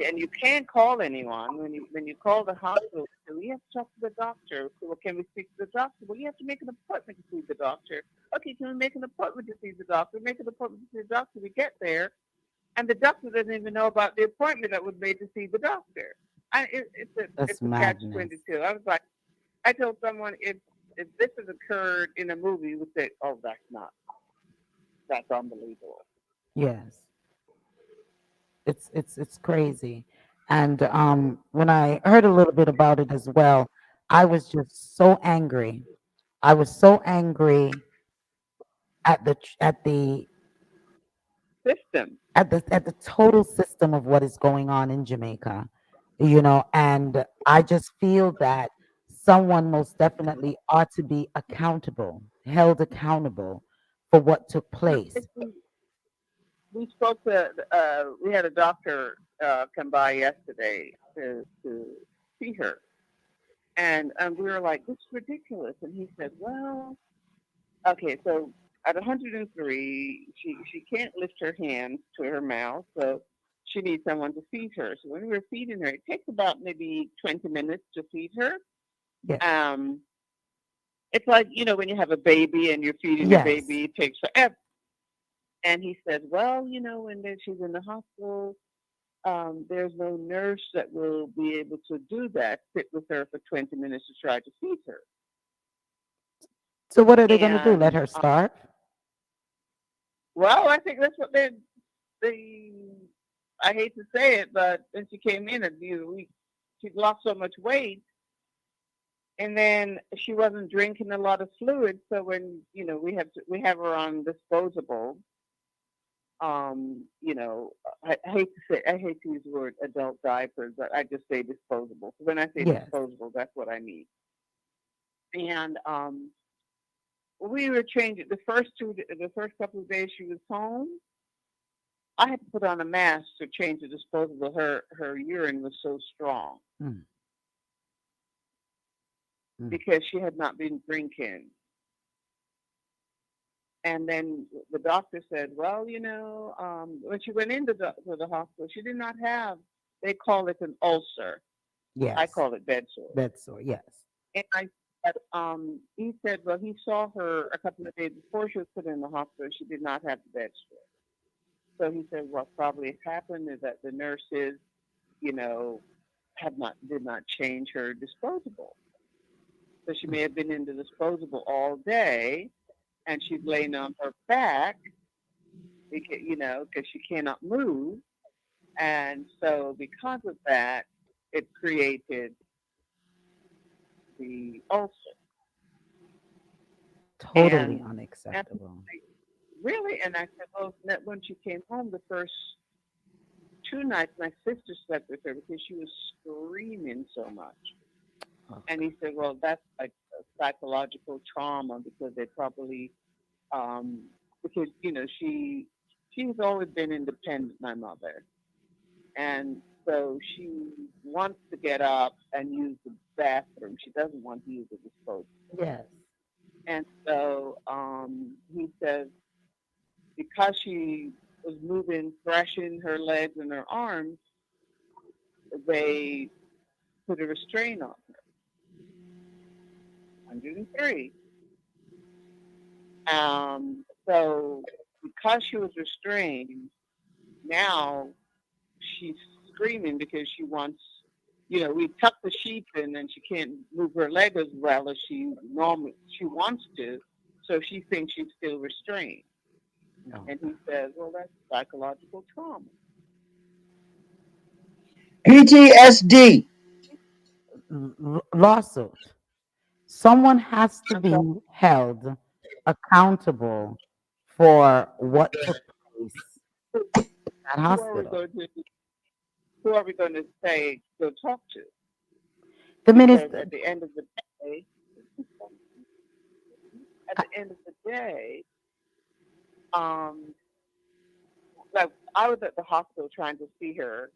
[SPEAKER 6] and you can't call anyone when you call the hospital. So we have to talk to the doctor. So, well, can we speak to the doctor? Well, you have to make an appointment to see the doctor. Okay, can we make an appointment to see the doctor? Make an appointment to see the doctor. We get there, and the doctor doesn't even know about the appointment that was made to see the doctor.
[SPEAKER 4] That's
[SPEAKER 6] It's a catch
[SPEAKER 4] madness.
[SPEAKER 6] 22. I was like, I told someone if this has occurred in a movie, we would say, oh, that's unbelievable.
[SPEAKER 4] Yes. It's crazy. And when I heard a little bit about it as well, I was just so angry. I was so angry at the
[SPEAKER 6] system.
[SPEAKER 4] at the total system of what is going on in Jamaica, you know, and I just feel that someone most definitely ought to be accountable, held accountable for what took place.
[SPEAKER 6] We spoke to, we had a doctor come by yesterday to see her. And we were like, this is ridiculous. And he said, well, okay, so at 103, she can't lift her hands to her mouth, so she needs someone to feed her. So when we were feeding her, it takes about maybe 20 minutes to feed her.
[SPEAKER 4] Yes.
[SPEAKER 6] It's like, you know, when you have a baby and you're feeding your
[SPEAKER 4] Yes.
[SPEAKER 6] baby, it takes forever. And he said, well, you know, when she's in the hospital, there's no nurse that will be able to do that, sit with her for 20 minutes to try to feed her.
[SPEAKER 4] So what are they going to do? Let
[SPEAKER 6] And
[SPEAKER 4] her starve?
[SPEAKER 6] well, I think that's what they. I hate to say it, but when she came in, she'd lost so much weight, and then she wasn't drinking a lot of fluid. So when you know we have her on disposable. You know, I hate to use the word adult diapers, but I just say disposable. So when I say
[SPEAKER 4] Yes.
[SPEAKER 6] disposable, that's what I mean. And we were changing the first couple of days she was home. I had to put on a mask to change the disposable. Her urine was so strong
[SPEAKER 4] Mm.
[SPEAKER 6] because she had not been drinking. And then the doctor said, well, you know, when she went into the hospital, she did not have, they call it an ulcer.
[SPEAKER 4] Yes.
[SPEAKER 6] I call it bed sore.
[SPEAKER 4] Bed sore, yes.
[SPEAKER 6] And he said, well, he saw her a couple of days before she was put in the hospital. She did not have the bed sore. So he said, what probably happened is that the nurses, you know, did not change her disposable. So she may have been in the disposable all day, and she's laying on her back, you know, because she cannot move. And so because of that, it created the ulcer.
[SPEAKER 4] Totally
[SPEAKER 6] And
[SPEAKER 4] unacceptable.
[SPEAKER 6] really, and I said, well, when she came home the first 2 nights, my sister slept with her because she was screaming so much.
[SPEAKER 4] Okay.
[SPEAKER 6] And he said, well, that's like a psychological trauma because they probably, because, you know, she's always been independent, my mother. And so she wants to get up and use the bathroom. She doesn't want to use the disposable.
[SPEAKER 4] Yes.
[SPEAKER 6] And so he says, because she was moving, thrashing her legs and her arms, they put a restraint on her. 103. So because she was restrained, now she's screaming because she wants, you know, we tuck the sheets in and she can't move her leg as well as she wants to. So she thinks she's still restrained.
[SPEAKER 4] No.
[SPEAKER 6] And he says, well, that's psychological trauma.
[SPEAKER 3] PTSD.
[SPEAKER 4] Lawsuit. Someone has to be held accountable for what took place at
[SPEAKER 6] Who are we
[SPEAKER 4] hospital.
[SPEAKER 6] going to who are we going to say go talk to?
[SPEAKER 4] The
[SPEAKER 6] Because
[SPEAKER 4] minister.
[SPEAKER 6] at the end of the day, like I was at the hospital trying to see her,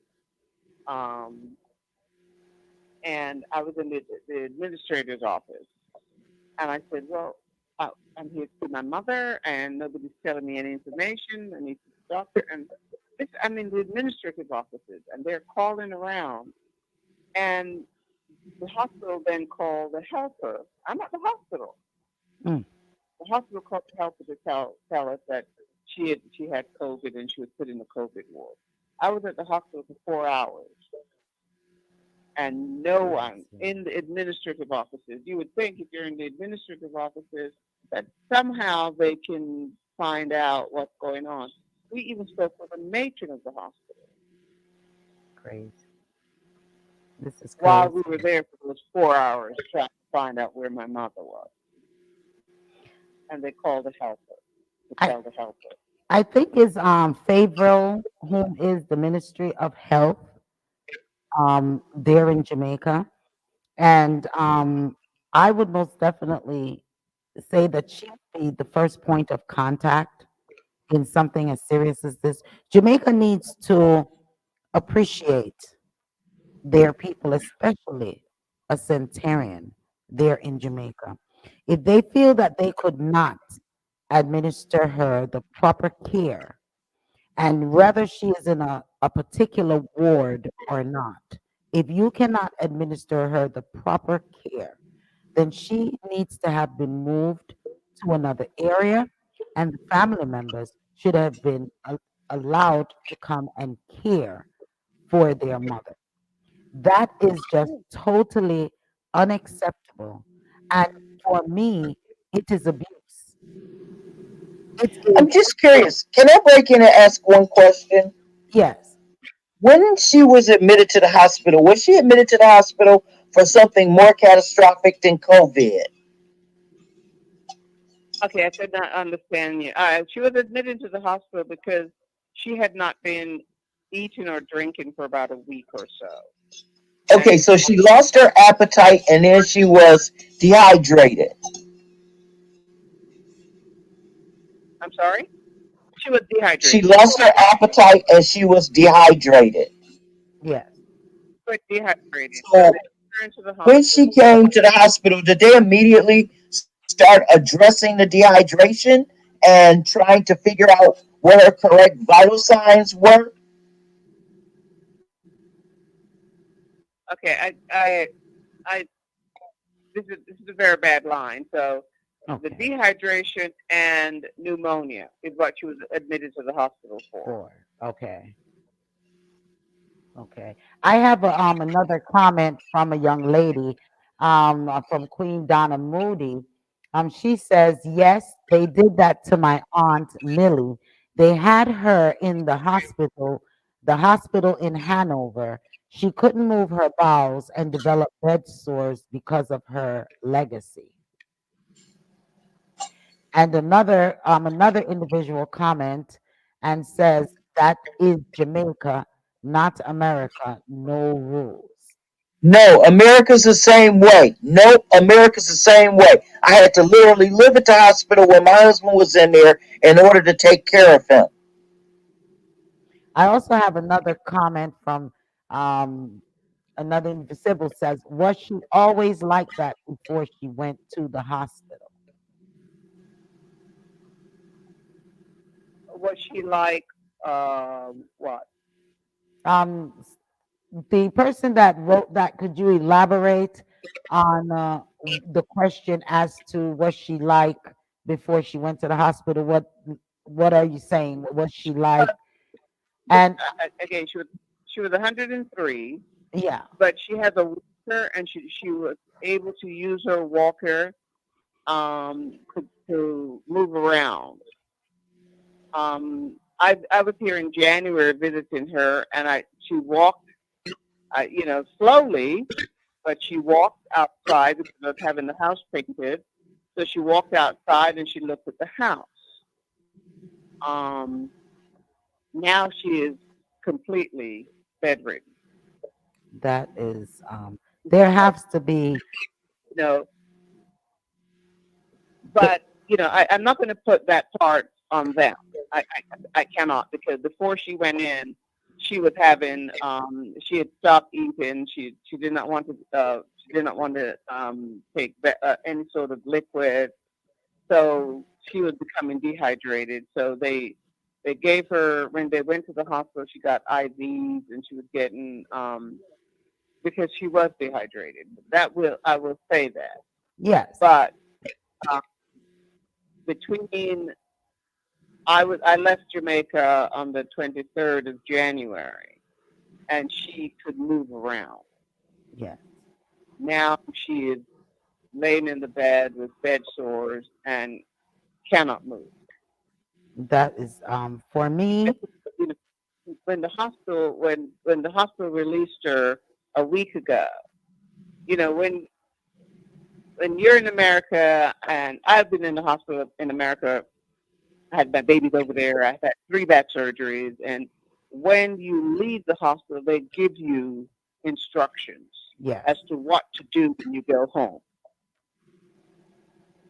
[SPEAKER 6] and I was in the administrator's office, and I said, well, I'm here to see my mother, and nobody's telling me any information. I need to see the doctor, and I'm in the administrative offices, and they're calling around, and the hospital then called the helper. I'm at the hospital.
[SPEAKER 4] Mm.
[SPEAKER 6] The hospital called the helper to tell us that she had COVID and she was put in the COVID ward. I was at the hospital for 4 hours, and no one in the administrative offices. You would think if you're in the administrative offices that somehow they can find out what's going on. We even spoke with a matron of the hospital.
[SPEAKER 4] Crazy. This is crazy.
[SPEAKER 6] While we were there for those 4 hours trying to find out where my mother was. And they called the helper to tell the helper.
[SPEAKER 4] I think is Favril, whom is the Ministry of Health there in Jamaica. And I would most definitely say that she would be the first point of contact in something as serious as this. Jamaica needs to appreciate their people, especially a centenarian there in Jamaica. If they feel that they could not administer her the proper care, and whether she is in a particular ward or not, if you cannot administer her the proper care, then she needs to have been moved to another area, and the family members should have been allowed to come and care for their mother. That is just totally unacceptable. And for me, it is abuse. It is,
[SPEAKER 3] I'm just curious. Can I break in and ask one question?
[SPEAKER 4] yes.
[SPEAKER 3] When she was admitted to the hospital, was she admitted to the hospital for something more catastrophic than COVID?
[SPEAKER 6] Okay, I could not understand you. She was admitted to the hospital because she had not been eating or drinking for about a week or so.
[SPEAKER 3] Okay,
[SPEAKER 6] And
[SPEAKER 3] so she lost her appetite and then she was dehydrated.
[SPEAKER 6] I'm sorry, she was
[SPEAKER 3] She
[SPEAKER 6] dehydrated.
[SPEAKER 3] lost her appetite and she was dehydrated.
[SPEAKER 4] Yes.
[SPEAKER 6] But dehydrated. So
[SPEAKER 3] So
[SPEAKER 6] they took her into the
[SPEAKER 3] when she
[SPEAKER 6] hospital.
[SPEAKER 3] came to the hospital, did they immediately start addressing the dehydration and trying to figure out what her correct vital signs were?
[SPEAKER 6] Okay, I this is a very bad line. So the
[SPEAKER 4] Okay.
[SPEAKER 6] dehydration and pneumonia is what she was admitted to the hospital for.
[SPEAKER 4] Four. Okay. Okay. I have another comment from a young lady from Queen Donna Moody. She says, yes, they did that to my aunt Millie. They had her in the hospital in Hanover. She couldn't move her bowels and developed bed sores because of her legacy. And another individual comment and says that is Jamaica, not America, no rules.
[SPEAKER 3] No, America's the same way. Nope, America's the same way. I had to literally live at the hospital when my husband was in there in order to take care of him.
[SPEAKER 4] I also have another comment from um, another individual says, was she always like that before she went to the hospital?
[SPEAKER 6] Was she like what?
[SPEAKER 4] Um, the person that wrote that, could you elaborate on the question as to what she like before she went to the hospital? What are you saying? What was she like? And
[SPEAKER 6] Again, she was 103,
[SPEAKER 4] yeah,
[SPEAKER 6] but she has a walker, and she was able to use her walker to move around. I was here in January visiting her, and she walked, slowly, but she walked outside because of having the house painted. So she walked outside and she looked at the house. Um, Now she is completely bedridden.
[SPEAKER 4] that is there has to be
[SPEAKER 6] You know, but I'm not going to put that part on them. I cannot, because before she went in, she was having she had stopped eating. She did not want to take any sort of liquid, so she was becoming dehydrated. So they gave her, when they went to the hospital, she got IVs, and she was getting because she was dehydrated. I will say that.
[SPEAKER 4] yes,
[SPEAKER 6] But uh, between I left Jamaica on the 23rd of January, and she could move around.
[SPEAKER 4] yes.
[SPEAKER 6] Now she is laying in the bed with bed sores and cannot move.
[SPEAKER 4] That is for me.
[SPEAKER 6] You know, when the hospital released her a week ago, you know, when you're in America, and I've been in the hospital in America I had my babies over there. I've had three back surgeries, and when you leave the hospital, they give you instructions
[SPEAKER 4] Yes.
[SPEAKER 6] as to what to do when you go home.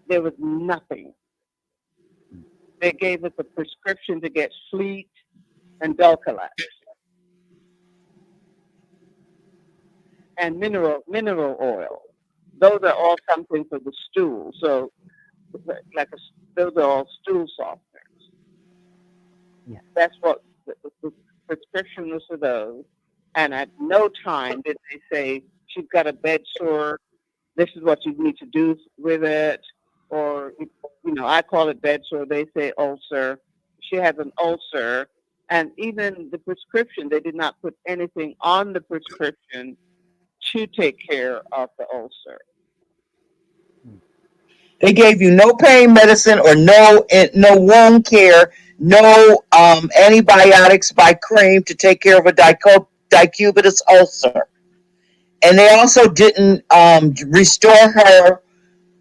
[SPEAKER 6] There was nothing. They gave us a prescription to get Fleet and Dulcolax and mineral oil. Those are all something for the stool. So, those are all stool softeners.
[SPEAKER 4] Yeah.
[SPEAKER 6] That's what the prescription was for those. And at no time did they say she's got a bed sore. This is what you need to do with it, or I call it bed sore. They say ulcer. She has an ulcer, and even the prescription, they did not put anything on the prescription to take care of the ulcer.
[SPEAKER 3] They gave you no pain medicine or no wound care, no antibiotics by cream to take care of a decubitus ulcer, and they also didn't restore her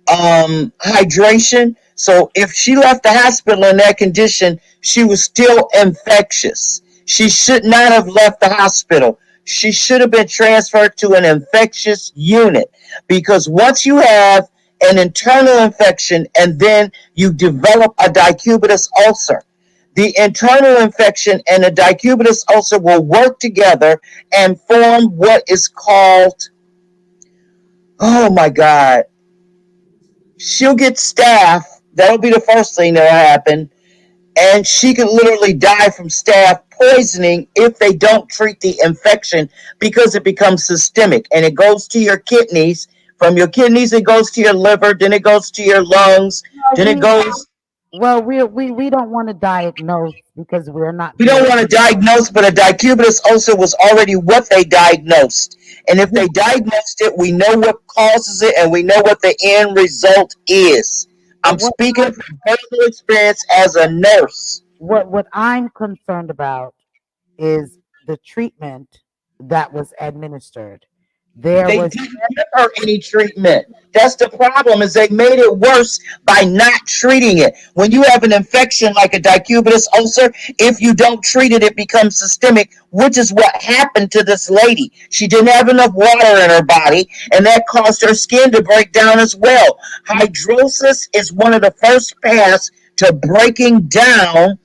[SPEAKER 3] hydration. So if she left the hospital in that condition, she was still infectious. She should not have left the hospital. She should have been transferred to an infectious unit, because once you have an internal infection and then you develop a decubitus ulcer, the internal infection and the decubitus ulcer will work together and form what is called, oh my God, she'll get staph. That'll be the first thing that'll happen. And she could literally die from staph poisoning if they don't treat the infection, because it becomes systemic and it goes to your kidneys. From your kidneys, it goes to your liver, then it goes to your lungs, then it
[SPEAKER 4] We
[SPEAKER 3] goes.
[SPEAKER 4] well, we don't want to diagnose because we're not
[SPEAKER 3] We
[SPEAKER 4] here.
[SPEAKER 3] don't want to diagnose, but a decubitus ulcer was already what they diagnosed. And if
[SPEAKER 4] Yeah,
[SPEAKER 3] they diagnosed it, we know what causes it and we know what the end result is.
[SPEAKER 4] but
[SPEAKER 3] I'm speaking from personal experience as a nurse.
[SPEAKER 4] what I'm concerned about is the treatment that was administered. There
[SPEAKER 3] They
[SPEAKER 4] was
[SPEAKER 3] didn't give her any treatment. That's the problem, is they made it worse by not treating it. When you have an infection like a decubitus ulcer, if you don't treat it, it becomes systemic, which is what happened to this lady. She didn't have enough water in her body, and that caused her skin to break down as well. Hydrosis is one of the first paths to breaking down.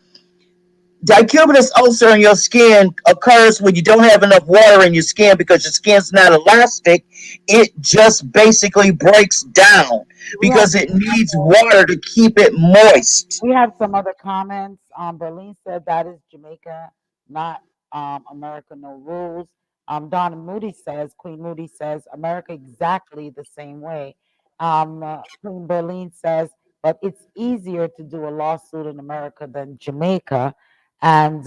[SPEAKER 3] Decubitus ulcer in your skin occurs when you don't have enough water in your skin, because your skin's not elastic. It just basically breaks down
[SPEAKER 4] we have
[SPEAKER 3] because it needs water to keep it moist.
[SPEAKER 4] we have some other comments. Berlin said that is Jamaica, not America, no rules. Donna Moody says, Queen Moody says, America exactly the same way. Queen Berlin says, but it's easier to do a lawsuit in America than Jamaica. And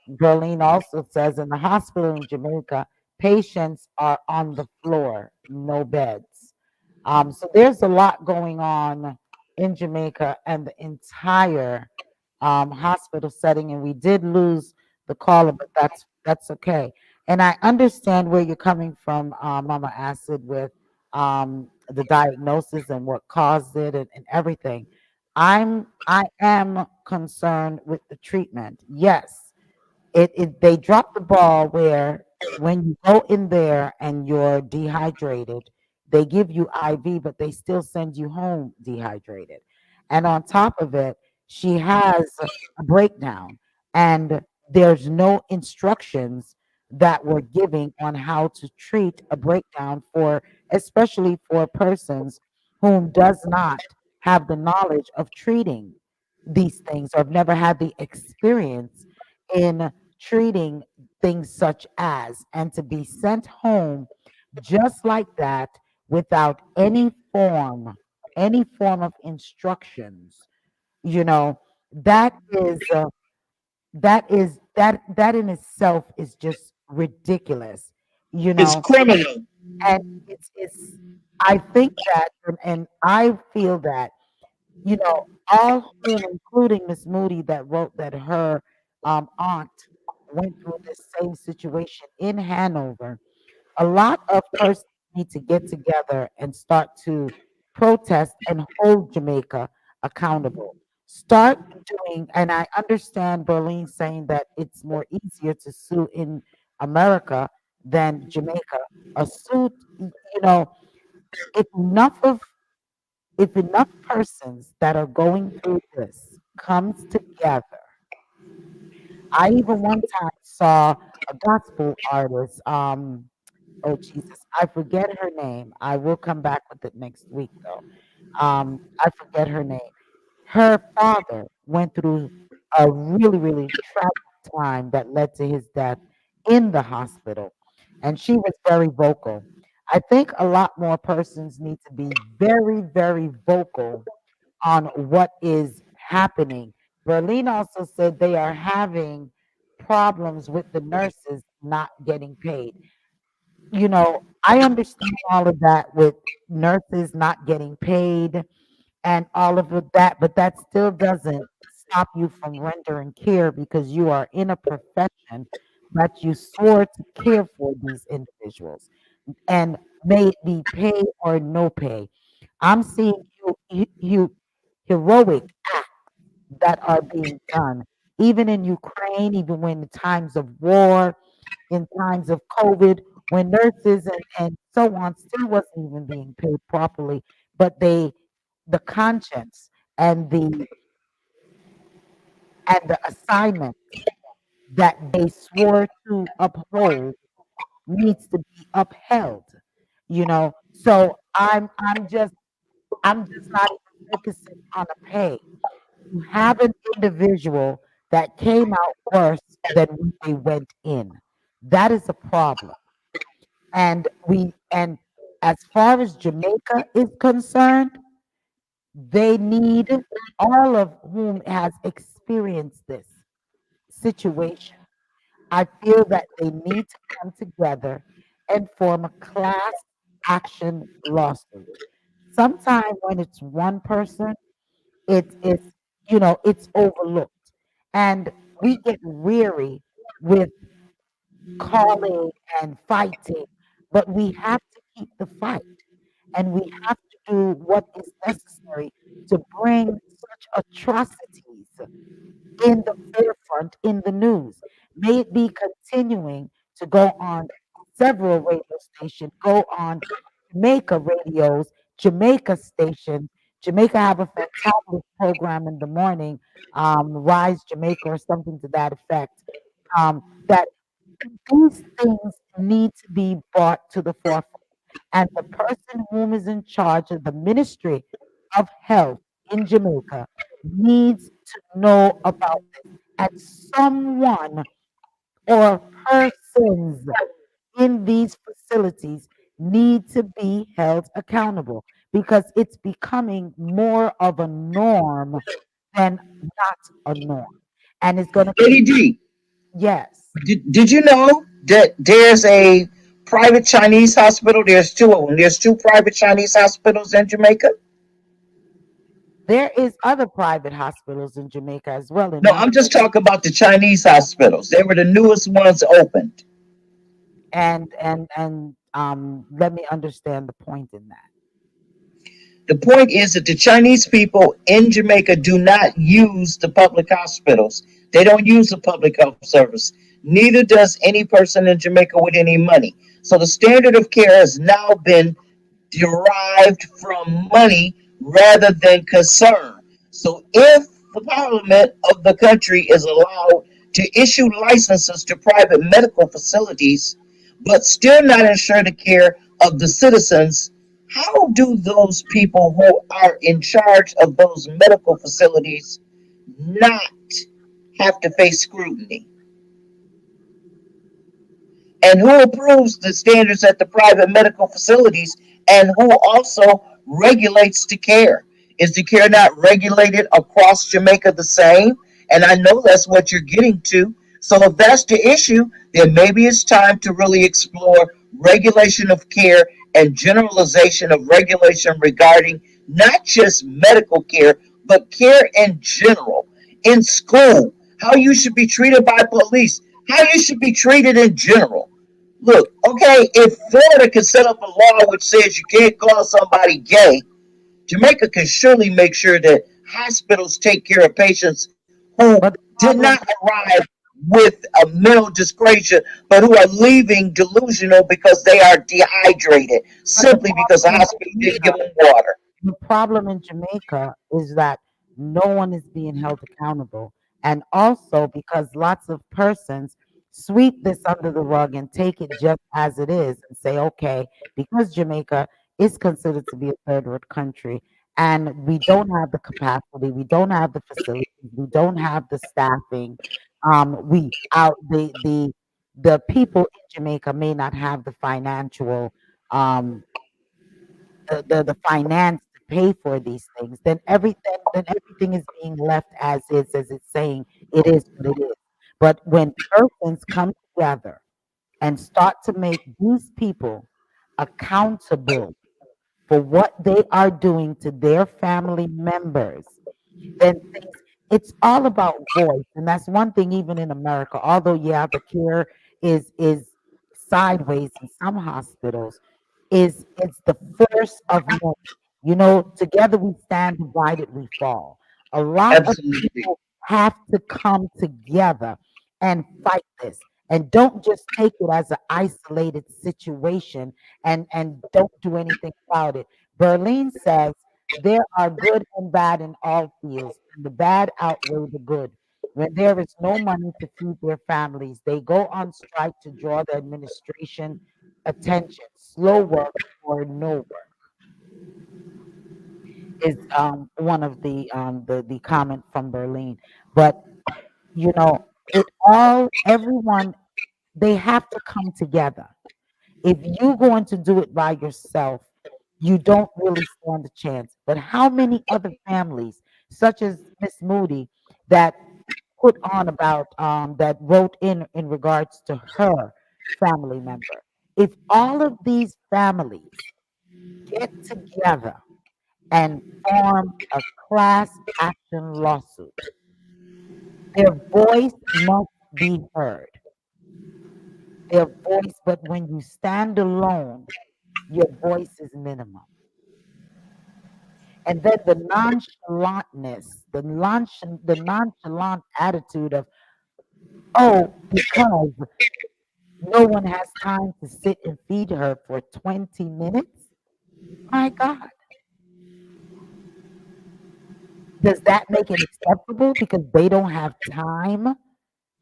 [SPEAKER 4] Berlin also says, in the hospital in Jamaica, patients are on the floor, no beds. So there's a lot going on in Jamaica and the entire hospital setting. And we did lose the caller, but that's okay. And I understand where you're coming from, Mama Acid, with the diagnosis and what caused it and everything. I am concerned with the treatment. Yes, it they dropped the ball where when you go in there and you're dehydrated, they give you IV, but they still send you home dehydrated. And on top of it, she has a breakdown, and there's no instructions that we're giving on how to treat a breakdown for, especially for persons whom does not have the knowledge of treating these things or have never had the experience in treating things such as, and to be sent home just like that without any form of instructions, you know, that is that in itself is just ridiculous, you
[SPEAKER 3] It's
[SPEAKER 4] know.
[SPEAKER 3] criminal.
[SPEAKER 4] And it's I think that, and I feel that, all whom, including Miss Moody, that wrote that her aunt went through this same situation in Hanover. A lot of persons need to get together and start to protest and hold Jamaica accountable. Start doing, and I understand Berlin saying that it's more easier to sue in America than Jamaica. A suit, you know, if enough of if enough persons that are going through this comes together. I even one time saw a gospel artist, oh Jesus, I forget her name. I will come back with it next week though. I forget her name. Her father went through a really, really tragic time that led to his death in the hospital, and she was very vocal. I think a lot more persons need to be very, very vocal on what is happening. Berlin also said they are having problems with the nurses not getting paid. I understand all of that with nurses not getting paid and all of that, but that still doesn't stop you from rendering care because you are in a profession that you swore to care for these individuals, and may it be pay or no pay. I'm seeing heroic acts that are being done, even in Ukraine, even when in times of war, in times of COVID, when nurses and so on still wasn't even being paid properly, but the conscience and the assignment that they swore to uphold needs to be upheld. So I'm just not even focusing on a pay. You have an individual that came out worse than when they went in. That is a problem. And as far as Jamaica is concerned, they need all of whom has experienced this situation. I feel that they need to come together and form a class action lawsuit. Sometimes when it's one person, it's overlooked. And we get weary with calling and fighting, but we have to keep the fight and we have to do what is necessary to bring such atrocities in the forefront in the news. May it be continuing to go on several radio stations, go on Jamaica radios, Jamaica stations. Jamaica have a fantastic program in the morning, Rise Jamaica or something to that effect. That these things need to be brought to the forefront. And the person whom is in charge of the Ministry of Health in Jamaica needs to know about this. And someone or persons in these facilities need to be held accountable because it's becoming more of a norm than not a norm. And it's going to
[SPEAKER 3] Lady
[SPEAKER 4] continue.
[SPEAKER 3] D,
[SPEAKER 4] Yes,
[SPEAKER 3] did you know that there's a private Chinese hospital? There's two of them. There's two private Chinese hospitals in Jamaica.
[SPEAKER 4] there is other private hospitals in Jamaica as well in
[SPEAKER 3] No, I'm just
[SPEAKER 4] Norfolk.
[SPEAKER 3] talking about the Chinese hospitals. They were the newest ones opened.
[SPEAKER 4] And let me understand the point in that.
[SPEAKER 3] The point is that the Chinese people in Jamaica do not use the public hospitals. They don't use the public health service. Neither does any person in Jamaica with any money. So the standard of care has now been derived from money rather than concern. So if the parliament of the country is allowed to issue licenses to private medical facilities, but still not ensure the care of the citizens, how do those people who are in charge of those medical facilities not have to face scrutiny? And who approves the standards at the private medical facilities, and who also regulates the care? Is the care not regulated across Jamaica the same? And I know that's what you're getting to. So if that's the issue, then maybe it's time to really explore regulation of care and generalization of regulation regarding not just medical care, but care in general, in school, how you should be treated by police, how you should be treated in general. Look, okay, if Florida can set up a law which says you can't call somebody gay, Jamaica can surely make sure that hospitals take care of patients who
[SPEAKER 4] But the
[SPEAKER 3] did
[SPEAKER 4] problem,
[SPEAKER 3] not arrive with a mental disgrace, but who are leaving delusional because they are dehydrated,
[SPEAKER 4] but the
[SPEAKER 3] simply because the
[SPEAKER 4] problem in
[SPEAKER 3] hospital didn't give
[SPEAKER 4] Jamaica
[SPEAKER 3] them water.
[SPEAKER 4] the problem in Jamaica is that no one is being held accountable. And also because lots of persons sweep this under the rug and take it just as it is and say, okay, because Jamaica is considered to be a third world country and we don't have the capacity, we don't have the facilities, we don't have the staffing, we out the people in Jamaica may not have the financial um the finance to pay for these things, then everything is being left as it's saying it is what it is. But when persons come together and start to make these people accountable for what they are doing to their family members, then things it's all about voice. And that's one thing even in America, although yeah, the care is sideways in some hospitals, is it's the force of many. You know, together we stand, divided we fall. A lot of
[SPEAKER 3] Absolutely.
[SPEAKER 4] people have to come together and fight this. And don't just take it as an isolated situation and don't do anything about it. Berlin says there are good and bad in all fields, and the bad outweigh the good. When there is no money to feed their families, they go on strike to draw the administration attention. Slow work or no work is one of the comment from Berlin. But you know, it all everyone they have to come together. If you're going to do it by yourself, you don't really stand a chance. But how many other families, such as Miss Moody, that put on about that wrote in regards to her family member? If all of these families get together and form a class action lawsuit, their voice must be heard. Their voice, but when you stand alone, your voice is minimum. And then the nonchalantness, the nonchalant attitude of, oh, because no one has time to sit and feed her for 20 minutes. My God, does that make it acceptable because they don't have time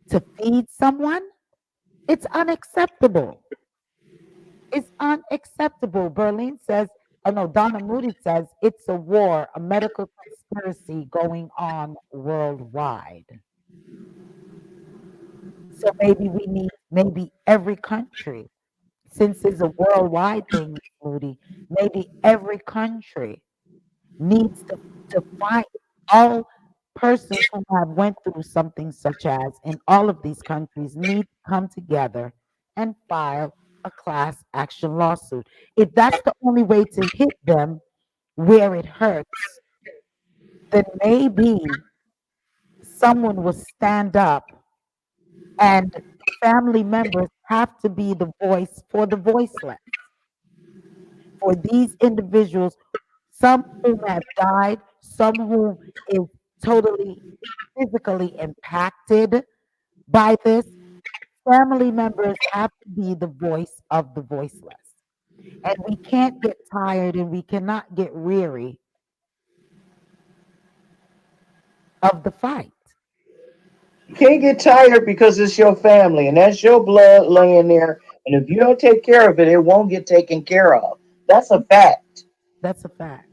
[SPEAKER 4] to feed someone? It's unacceptable. It's unacceptable. Berlin says, oh no, Donna Moody says it's a war, a medical conspiracy going on worldwide. So maybe we need, maybe every country, since it's a worldwide thing, Ms. Moody, maybe every country needs to find all persons who have went through something such as in all of these countries need to come together and file a class action lawsuit. If that's the only way to hit them where it hurts, then maybe someone will stand up and family members have to be the voice for the voiceless, for these individuals, some whom have died, some whom is totally physically impacted by this. Family members have to be the voice of the voiceless. And we can't get tired and we cannot get weary of the fight.
[SPEAKER 3] You can't get tired because it's your family and that's your blood laying there. And if you don't take care of it, it won't get taken care of. That's a fact.
[SPEAKER 4] That's a fact.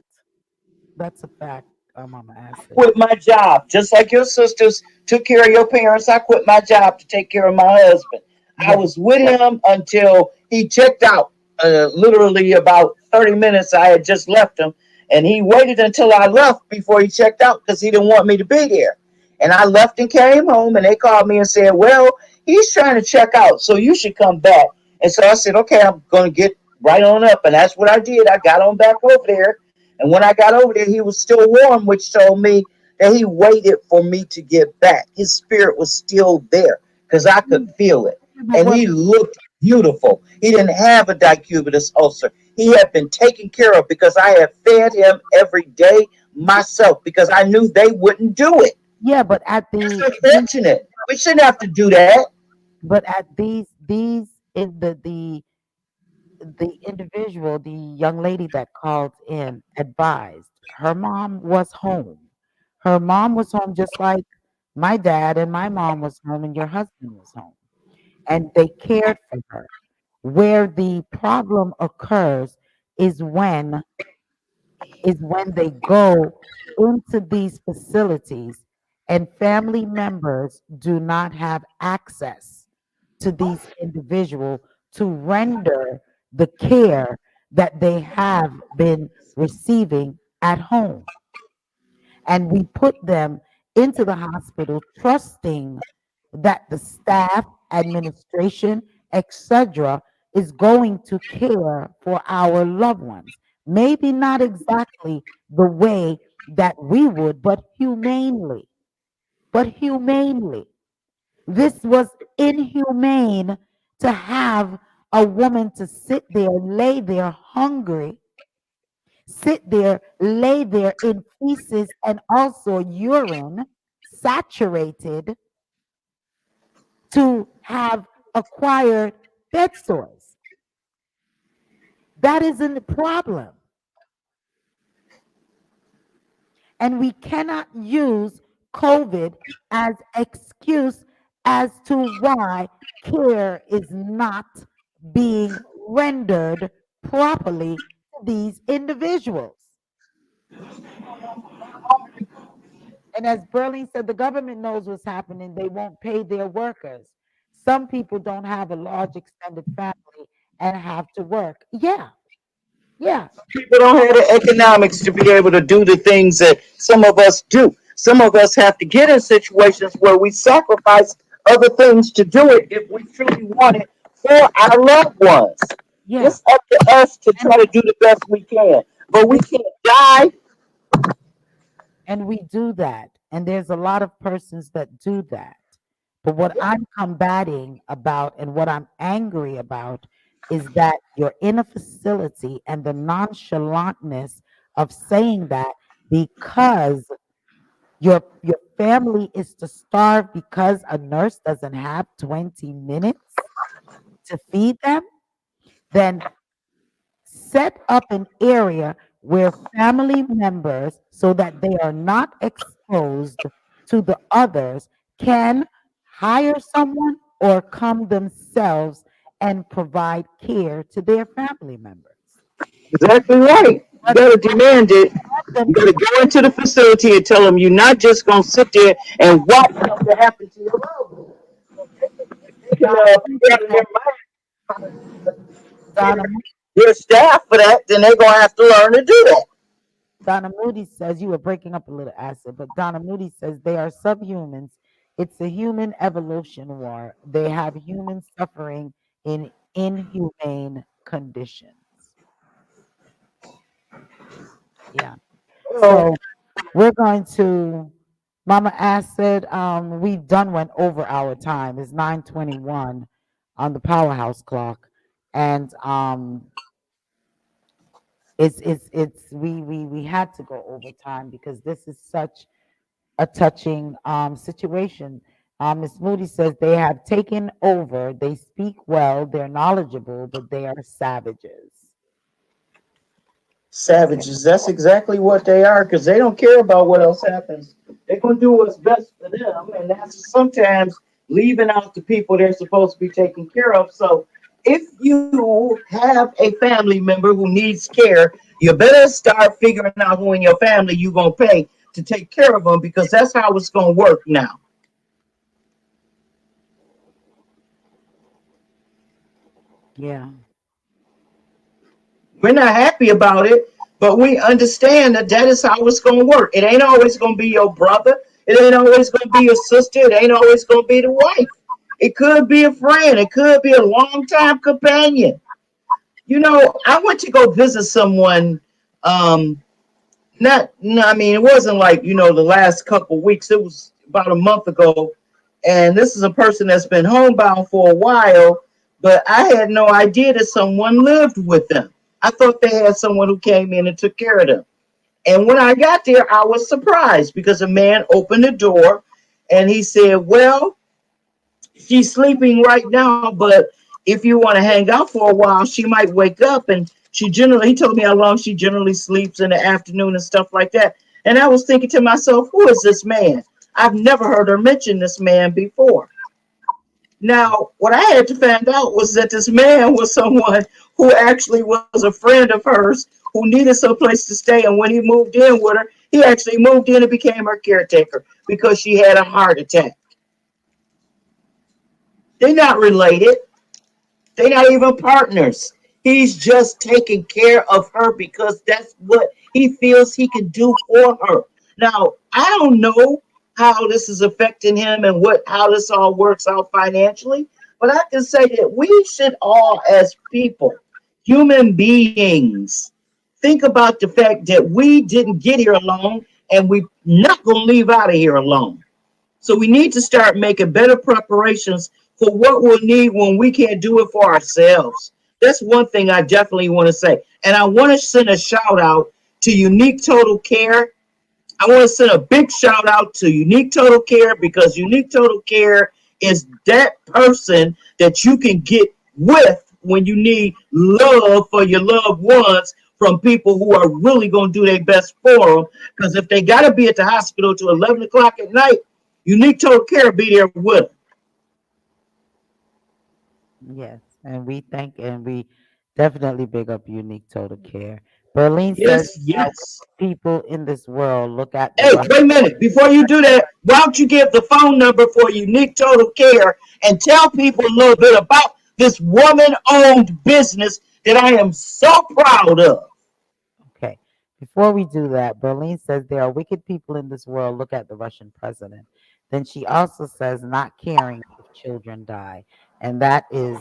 [SPEAKER 4] That's a fact, Mama
[SPEAKER 3] I
[SPEAKER 4] Acid.
[SPEAKER 3] quit my job. Just like your sisters took care of your parents, I quit my job to take care of my husband. I
[SPEAKER 4] Yeah.
[SPEAKER 3] was with him until he checked out. Literally about 30 minutes, I had just left him. And he waited until I left before he checked out because he didn't want me to be there. And I left and came home, and they called me and said, well, he's trying to check out, so you should come back. And so I said, okay, I'm going to get right on up. And that's what I did. I got on back over there. And when I got over there, he was still warm, which told me that he waited for me to get back. His spirit was still there because I could feel it.
[SPEAKER 4] But
[SPEAKER 3] And
[SPEAKER 4] what
[SPEAKER 3] he looked beautiful. He didn't have a decubitus ulcer. He had been taken care of because I had fed him every day. myself because I knew they wouldn't do it.
[SPEAKER 4] Yeah, but
[SPEAKER 3] It's unfortunate. We shouldn't have to do that.
[SPEAKER 4] at these in the individual, the young lady that called in advised her mom was home. Her mom was home just like my dad and my mom was home and your husband was home. And they cared for her. Where the problem occurs is when they go into these facilities and family members do not have access to these individuals to render the care that they have been receiving at home. And we put them into the hospital trusting that the staff, administration, etc., is going to care for our loved ones. Maybe not exactly the way that we would, but humanely. But humanely. This was inhumane to have a woman to sit there, lay there hungry, sit there, lay there in feces and also urine, saturated, to have acquired bed sores. That isn't the problem. And we cannot use COVID as excuse as to why care is not being rendered properly to these individuals. And as Berlin said, the government knows what's happening. They won't pay their workers. Some people don't have a large extended family and have to work. Yeah, yeah,
[SPEAKER 3] People don't have the economics to be able to do the things that some of us do. Some of us have to get in situations where we sacrifice other things to do it if we truly want it for our loved ones.
[SPEAKER 4] yeah.
[SPEAKER 3] It's up to us to
[SPEAKER 4] And
[SPEAKER 3] try to do the best we can, but we can't die.
[SPEAKER 4] we do that. And there's a lot of persons that do that. But what I'm combating about and what I'm angry about is that you're in a facility and the nonchalantness of saying that because your family is to starve because a nurse doesn't have 20 minutes to feed them, then set up an area where family members, so that they are not exposed to the others, can hire someone or come themselves and provide care to their family members.
[SPEAKER 3] Exactly right. You
[SPEAKER 4] But
[SPEAKER 3] got to demand it.
[SPEAKER 4] them
[SPEAKER 3] You got to go into the facility and tell them you're not just going to sit there and watch something happen to your loved one.
[SPEAKER 4] Donna
[SPEAKER 3] People got in their
[SPEAKER 4] Donna
[SPEAKER 3] mind, their staff for that, then they're going to have to learn to do that.
[SPEAKER 4] Donna Moody says, you were breaking up a little, acid, but Donna Moody says they are subhumans. It's a human evolution war. They have humans suffering in inhumane conditions. Yeah.
[SPEAKER 3] Well,
[SPEAKER 4] So we're going to, Mama Acid, we've went over our time. It's 9:21 on the powerhouse clock. And we had to go over time because this is such a touching situation. Ms. Moody says they have taken over. They speak well. They're knowledgeable, but they are savages.
[SPEAKER 3] savages, that's exactly what they are because they don't care about what else happens. They're going to do what's best for them. And that's sometimes leaving out the people they're supposed to be taking care of. So if you have a family member who needs care, you better start figuring out who in your family you're going to pay to take care of them because that's how it's going to work now.
[SPEAKER 4] Yeah.
[SPEAKER 3] We're not happy about it, but we understand that that is how it's going to work. It ain't always going to be your brother. It ain't always going to be your sister. It ain't always going to be the wife. It could be a friend. It could be a longtime companion. You know, I went to go visit someone. Not, no, I mean, it wasn't like, the last couple weeks. It was about a month ago. And this is a person that's been homebound for a while, but I had no idea that someone lived with them. I thought they had someone who came in and took care of them. And when I got there, I was surprised because a man opened the door and he said, "Well, she's sleeping right now, but if you want to hang out for a while, she might wake up." And he told me how long she generally sleeps in the afternoon and stuff like that. And I was thinking to myself, who is this man? I've never heard her mention this man before. Now, what I had to find out was that this man was someone who actually was a friend of hers who needed some place to stay. And when he moved in with her, he actually moved in and became her caretaker because she had a heart attack. They're not related. They're not even partners. He's just taking care of her because that's what he feels he can do for her. Now, I don't know how this is affecting him and what how this all works out financially, but I can say that we should all, as people, human beings, think about the fact that we didn't get here alone and we're not going to leave out of here alone. So we need to start making better preparations for what we'll need when we can't do it for ourselves. That's one thing I definitely want to say. And I want to send a shout out to Unique Total Care. I want to send a big shout out to Unique Total Care because Unique Total Care is that person that you can get with when you need love for your loved ones from people who are really going to do their best for them. Because if they got to be at the hospital till 11 o'clock at night, Unique Total Care will be there with them.
[SPEAKER 4] Yes, and we definitely big up Unique Total Care. Berlin says
[SPEAKER 3] Yes, yes.
[SPEAKER 4] people in this world look at the
[SPEAKER 3] Hey,
[SPEAKER 4] Russian.
[SPEAKER 3] wait a minute. Before you do that, why don't you give the phone number for Unique Total Care and tell people a little bit about this woman owned business that I am so proud of?
[SPEAKER 4] Okay. Before we do that, Berlin says there are wicked people in this world. Look at the Russian president. Then she also says not caring if children die, and that is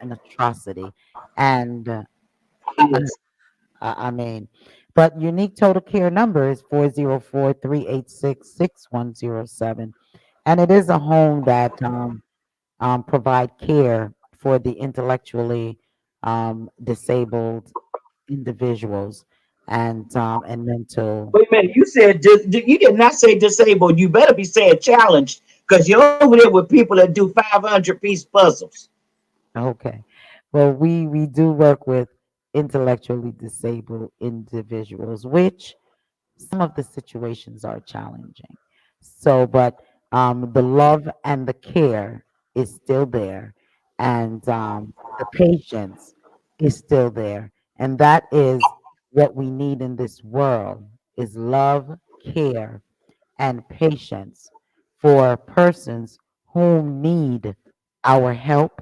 [SPEAKER 4] an atrocity. And
[SPEAKER 3] Yes.
[SPEAKER 4] I mean, but unique total care number is 404-386-6107, and it is a home that provide care for the intellectually disabled individuals and mental.
[SPEAKER 3] Wait a minute. You said you did not say disabled. You better be saying challenged because you're over there with people that do 500-piece puzzles.
[SPEAKER 4] Okay, well, we do work with intellectually disabled individuals, which some of the situations are challenging. So, but the love and the care is still there, and the patience is still there, and that is what we need in this world: is love, care, and patience for persons who need our help,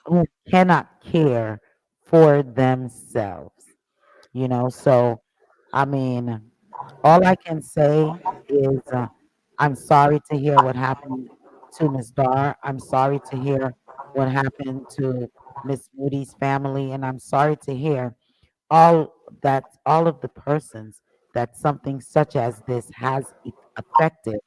[SPEAKER 4] who cannot care for themselves. So I mean, all I can say is I'm sorry to hear what happened to Miss Dar. I'm sorry to hear what happened to Miss Moody's family, and I'm sorry to hear all of the persons that something such as this has affected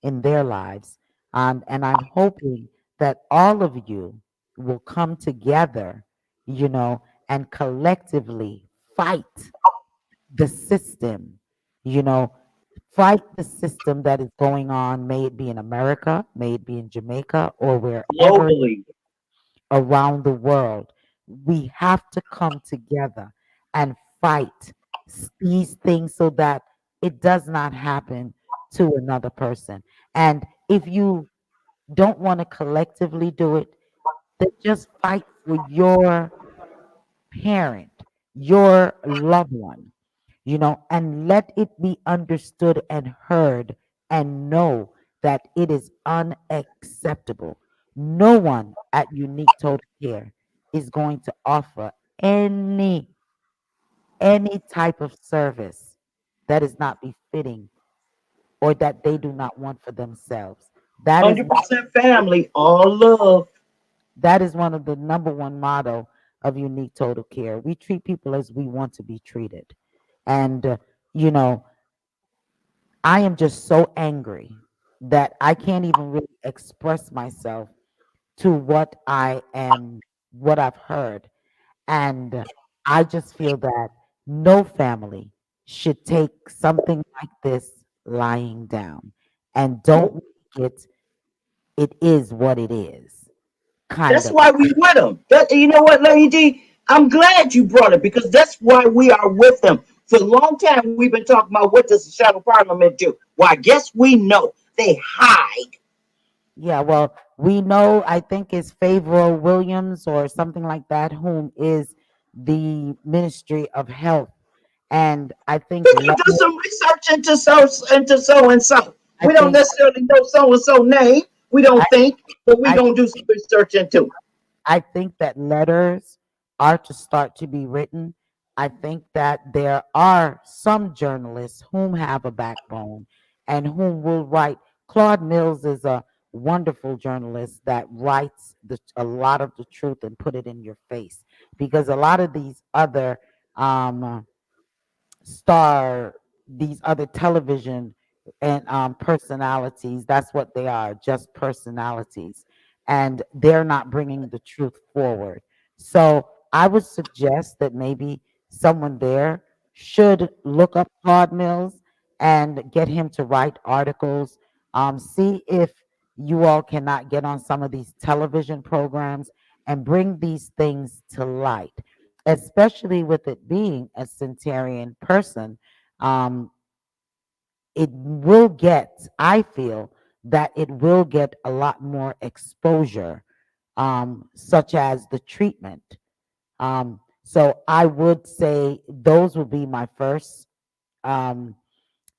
[SPEAKER 4] in their lives. And I'm hoping that all of you will come together, you know, and collectively fight the system, you know, fight the system that is going on, may it be in America, may it be in Jamaica, or wherever
[SPEAKER 3] Globally.
[SPEAKER 4] around the world. We have to come together and fight these things so that it does not happen to another person. And if you don't want to collectively do it, then just fight for your parent, your loved one, and let it be understood and heard and know that it is unacceptable. No one at Unique Total Care is going to offer any any type of service that is not befitting or that they do not want for themselves. That is
[SPEAKER 3] 100% family, all love.
[SPEAKER 4] that is one of the number one motto of Unique Total Care. We treat people as we want to be treated. And you know, I am just so angry that I can't even really express myself to what I've heard. And I just feel that no family should take something like this lying down and don't make it is what it is, kind
[SPEAKER 3] That's
[SPEAKER 4] of.
[SPEAKER 3] why we with them. That, you know what, Lady D? I'm glad you brought it because that's why we are with them. For a long time, we've been talking about what does the shadow parliament do. Well, I guess we know they hide.
[SPEAKER 4] Yeah, well, we know, I think it's Favorite Williams or something like that, whom is the Ministry of Health. And I think
[SPEAKER 3] We can do some research into so and so.
[SPEAKER 4] I
[SPEAKER 3] We don't
[SPEAKER 4] think
[SPEAKER 3] necessarily know so and so name. We
[SPEAKER 4] I,
[SPEAKER 3] don't think, but we
[SPEAKER 4] I
[SPEAKER 3] gonna do some research into.
[SPEAKER 4] I think that letters are to start to be written. I think that there are some journalists whom have a backbone and whom will write. Claude Mills is a wonderful journalist that writes a lot of the truth and put it in your face, because a lot of these other um, star these other television and personalities, that's what they are, just personalities, and they're not bringing the truth forward. So I would suggest that maybe someone there should look up Claude Mills and get him to write articles. See if you all cannot get on some of these television programs and bring these things to light, especially with it being a centurion person. um, it will get, I feel that it will get a lot more exposure, such as the treatment. So I would say those would be my first um,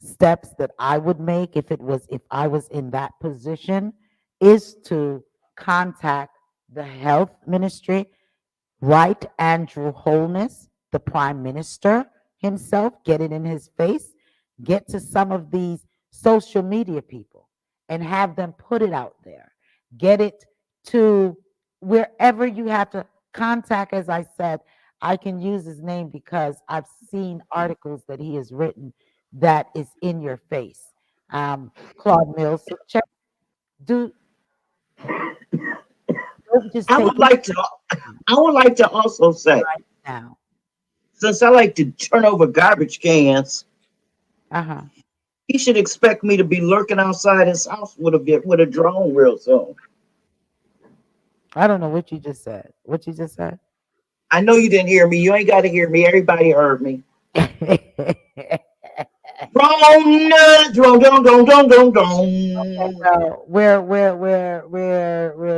[SPEAKER 4] steps that I would make if I was in that position, is to contact the health ministry. Right, Andrew Holness, the prime minister himself, get it in his face, get to some of these social media people and have them put it out there. Get it to wherever you have to contact. As I said, I can use his name because I've seen articles that he has written that is in your face. Claude Mills, so check, do, don't just
[SPEAKER 3] I
[SPEAKER 4] take
[SPEAKER 3] would
[SPEAKER 4] it
[SPEAKER 3] like to. I would like to also say,
[SPEAKER 4] now.
[SPEAKER 3] since I like to turn over garbage cans,
[SPEAKER 4] Uh-huh.
[SPEAKER 3] he should expect me to be lurking outside his house with a drone real soon.
[SPEAKER 4] I don't know what you just said. What you just said?
[SPEAKER 3] I know you didn't hear me. You ain't got to hear me. Everybody heard me. Drone, drone, drone, drone, drone, drone, drone.
[SPEAKER 4] No, we're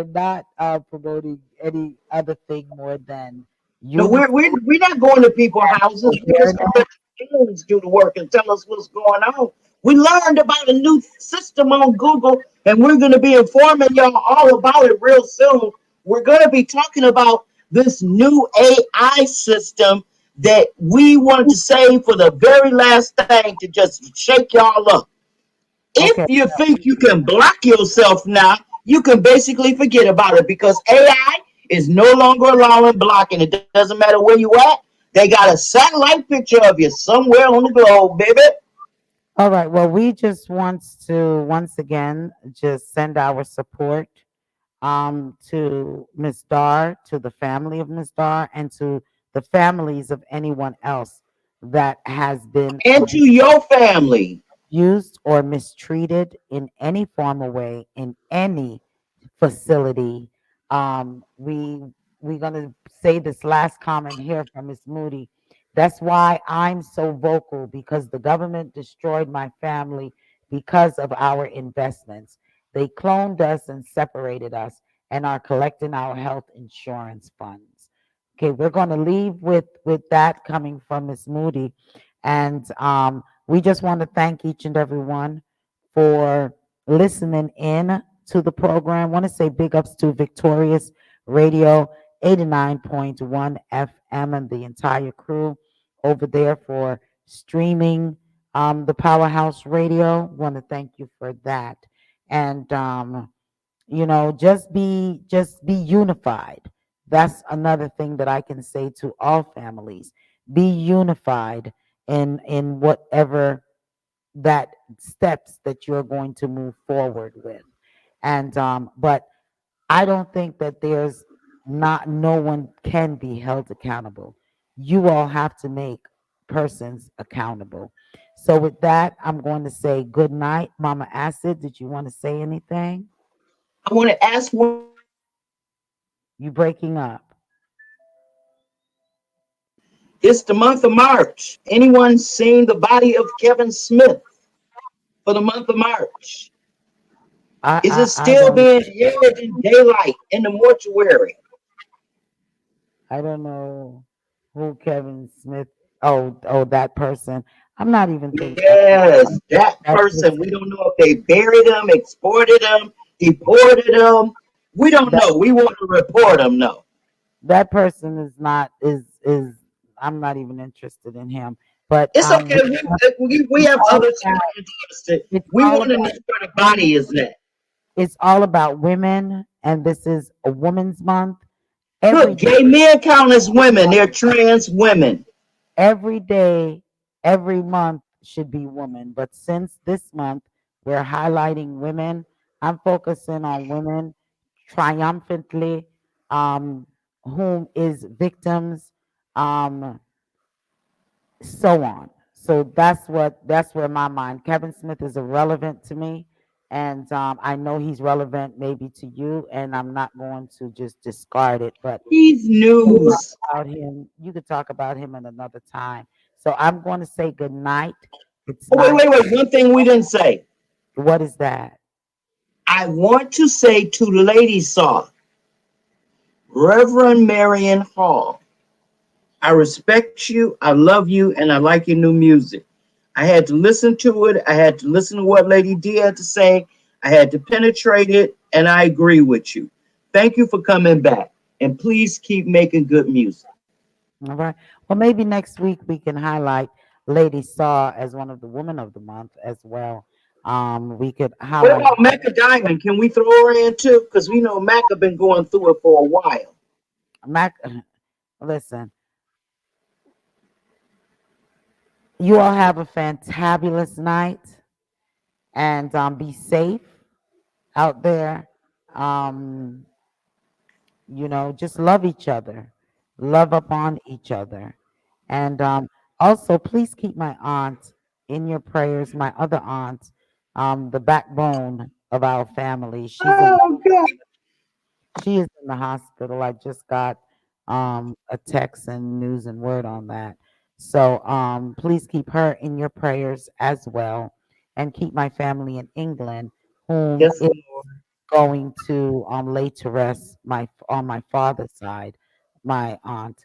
[SPEAKER 4] not promoting any other thing more than
[SPEAKER 3] No,
[SPEAKER 4] unity
[SPEAKER 3] we're not going to people's
[SPEAKER 4] and
[SPEAKER 3] houses. We're just
[SPEAKER 4] awareness.
[SPEAKER 3] going to let the drones do the work and tell us what's going on. We learned about a new system on Google, and we're going to be informing y'all all about it real soon. We're going to be talking about this new AI system that we wanted to save for the very last thing to just shake y'all up. If
[SPEAKER 4] Okay,
[SPEAKER 3] you think you can block yourself now, you can basically forget about it because AI is no longer allowing blocking. It doesn't matter where you at. They got a satellite picture of you somewhere on the globe, baby.
[SPEAKER 4] all right. Well, we just want to once again just send our support to Miss Dar, to the family of Miss Dar, and to the families of anyone else that has been
[SPEAKER 3] And to your family.
[SPEAKER 4] used or mistreated in any form or way in any facility. We're gonna say this last comment here from Miss Moody. That's why I'm so vocal, because the government destroyed my family because of our investments. They cloned us and separated us and are collecting our health insurance funds. Okay, we're going to leave with that coming from Miss Moody, and we just want to thank each and every one for listening in to the program. Want to say big ups to Victorious Radio 89.1 FM and the entire crew over there for streaming the Powerhouse Radio. Want to thank you for that. And just be unified. That's another thing that I can say to all families. Be unified in whatever that steps that you're going to move forward with. And but I don't think that there's not no one can be held accountable. You all have to make persons accountable. So with that, I'm going to say good night. Mama Acid, did you want to say anything?
[SPEAKER 3] I want to ask one
[SPEAKER 4] You breaking up.
[SPEAKER 3] it's the month of March. Anyone seen the body of Kevin Smith for the month of March? Is it
[SPEAKER 4] I
[SPEAKER 3] still
[SPEAKER 4] don't
[SPEAKER 3] being held in daylight in the mortuary?
[SPEAKER 4] I don't know who Kevin Smith. Oh, that person. I'm not even thinking.
[SPEAKER 3] Yes, that
[SPEAKER 4] That
[SPEAKER 3] person. We
[SPEAKER 4] person.
[SPEAKER 3] don't know if they buried him, exported him, deported him. We don't
[SPEAKER 4] That
[SPEAKER 3] know. We want to report him. No,
[SPEAKER 4] that person is not is. I'm not even interested in him. But
[SPEAKER 3] it's okay. We
[SPEAKER 4] it's
[SPEAKER 3] have
[SPEAKER 4] all
[SPEAKER 3] others who
[SPEAKER 4] about
[SPEAKER 3] are interested.
[SPEAKER 4] it's
[SPEAKER 3] We
[SPEAKER 4] all
[SPEAKER 3] want to know
[SPEAKER 4] about
[SPEAKER 3] where the
[SPEAKER 4] women.
[SPEAKER 3] body is at.
[SPEAKER 4] It's all about women, and this is a woman's month. Every
[SPEAKER 3] Look,
[SPEAKER 4] day,
[SPEAKER 3] gay men count as women. They're trans women.
[SPEAKER 4] every day, every month should be women. But since this month we're highlighting women, I'm focusing on women triumphantly, um, whom is victims, um, so on. So that's where my mind. Kevin Smith is irrelevant to me, and I know he's relevant maybe to you, and I'm not going to just discard it. But
[SPEAKER 3] He's
[SPEAKER 4] you could talk
[SPEAKER 3] news.
[SPEAKER 4] about him. You could talk about him at another time. So I'm going to say good night. It's
[SPEAKER 3] Oh, wait,
[SPEAKER 4] nine.
[SPEAKER 3] wait, wait. One thing we didn't say.
[SPEAKER 4] What is that?
[SPEAKER 3] I want to say to Lady Saw, Reverend Marion Hall, I respect you, I love you, and I like your new music. I had to listen to it. I had to listen to what Lady D had to say. I had to penetrate it, and I agree with you. Thank you for coming back. And please keep making good music.
[SPEAKER 4] All right. Well, maybe next week we can highlight Lady Saw as one of the women of the month as well. We could
[SPEAKER 3] What
[SPEAKER 4] highlight
[SPEAKER 3] about Mecca Diamond? Can we throw her in too? Because we know Mecca been going through it for a while.
[SPEAKER 4] Mac. Listen, you all have a fantabulous night, and be safe out there. Um, just love each other, love upon each other. And also, please keep my aunt in your prayers, my other aunt, the backbone of our family.
[SPEAKER 3] Oh, God.
[SPEAKER 4] She is in the hospital. I just got a text and news and word on that. So please keep her in your prayers as well. And keep my family in England, whom
[SPEAKER 3] Yes,
[SPEAKER 4] is
[SPEAKER 3] Lord.
[SPEAKER 4] going to lay to rest on my father's side, my aunt.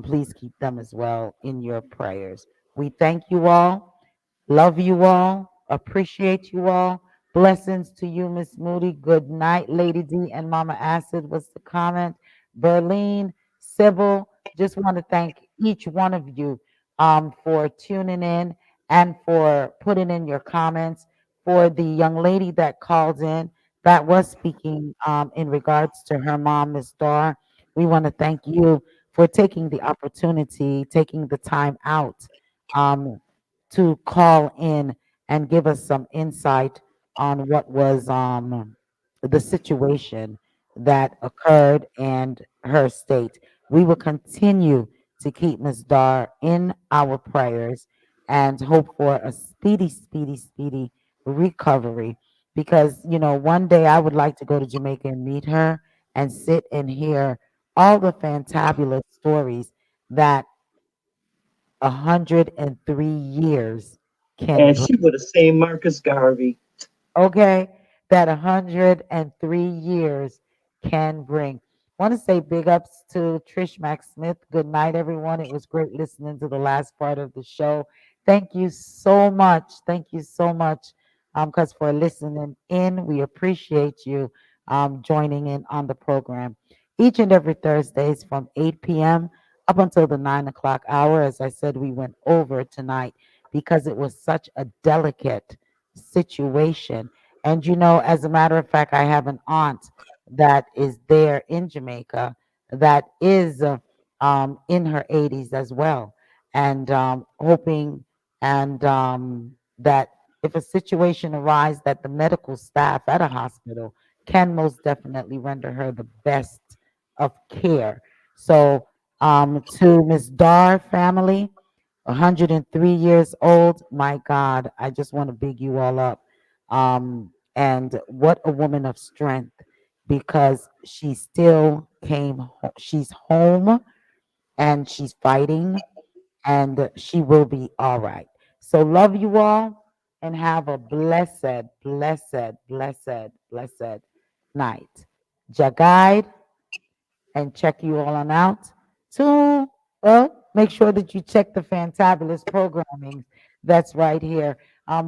[SPEAKER 4] Please keep them as well in your prayers. We thank you all. Love you all. Appreciate you all. Blessings to you, Miss Moody. Good night, Lady D and Mama Acid was the comment. Berlin, Sybil, just want to thank each one of you for tuning in and for putting in your comments. For the young lady that called in that was speaking in regards to her mom, Miss Dar, we want to thank you for taking the opportunity, taking the time out. Um, to call in and give us some insight on what was the situation that occurred and her state. We will continue to keep Ms. Dar in our prayers and hope for a speedy, speedy, speedy recovery. Because, one day I would like to go to Jamaica and meet her and sit and hear all the fantabulous stories that 103 years can
[SPEAKER 3] And
[SPEAKER 4] bring.
[SPEAKER 3] she would have seen Marcus Garvey.
[SPEAKER 4] Okay, that 103 years can bring. Want to say big ups to Trish Mack Smith. Good night, everyone. It was great listening to the last part of the show. Thank you so much. Thank you so much, because for listening in, we appreciate you joining in on the program each and every Thursdays from 8 p.m. up until the 9 o'clock hour. As I said, we went over tonight because it was such a delicate situation. And as a matter of fact, I have an aunt that is there in Jamaica that is in her 80s as well, and hoping and that if a situation arises, that the medical staff at a hospital can most definitely render her the best of care. So to Miss Dar family, 103 years old. My God, I just want to big you all up. And what a woman of strength, because she still came home. She's home and she's fighting, and she will be all right. So love you all and have a blessed, blessed, blessed, blessed night. Jagide, and check you all on out. To make sure that you check the fantabulous programming that's right here.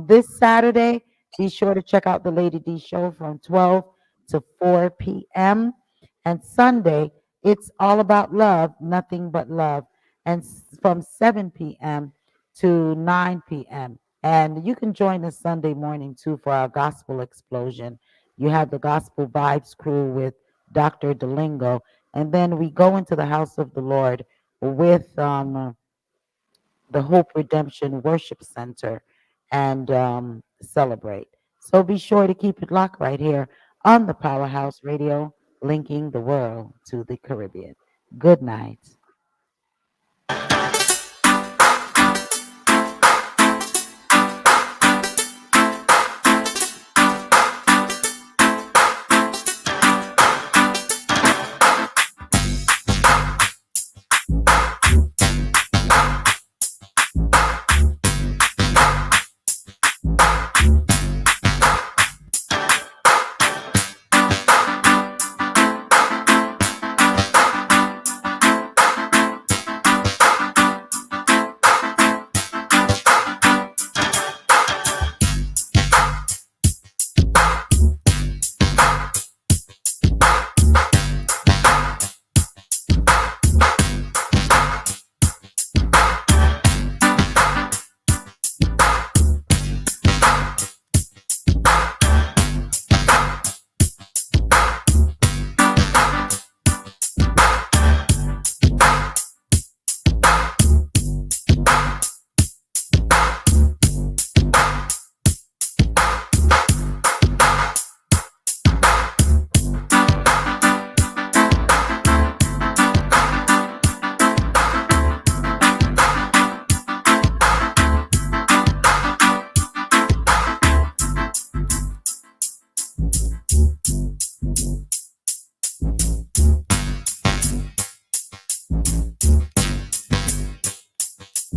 [SPEAKER 4] This Saturday, be sure to check out the Lady D show from 12 to 4 p.m. And Sunday, it's all about love, nothing but love, and from 7 p.m. to 9 p.m. And you can join us Sunday morning too for our gospel explosion. You have the gospel vibes crew with Dr. Delingo, and then we go into the house of the Lord with the Hope Redemption Worship Center and celebrate. So be sure to keep it locked right here on the Powerhouse Radio, linking the world to the Caribbean. Good night.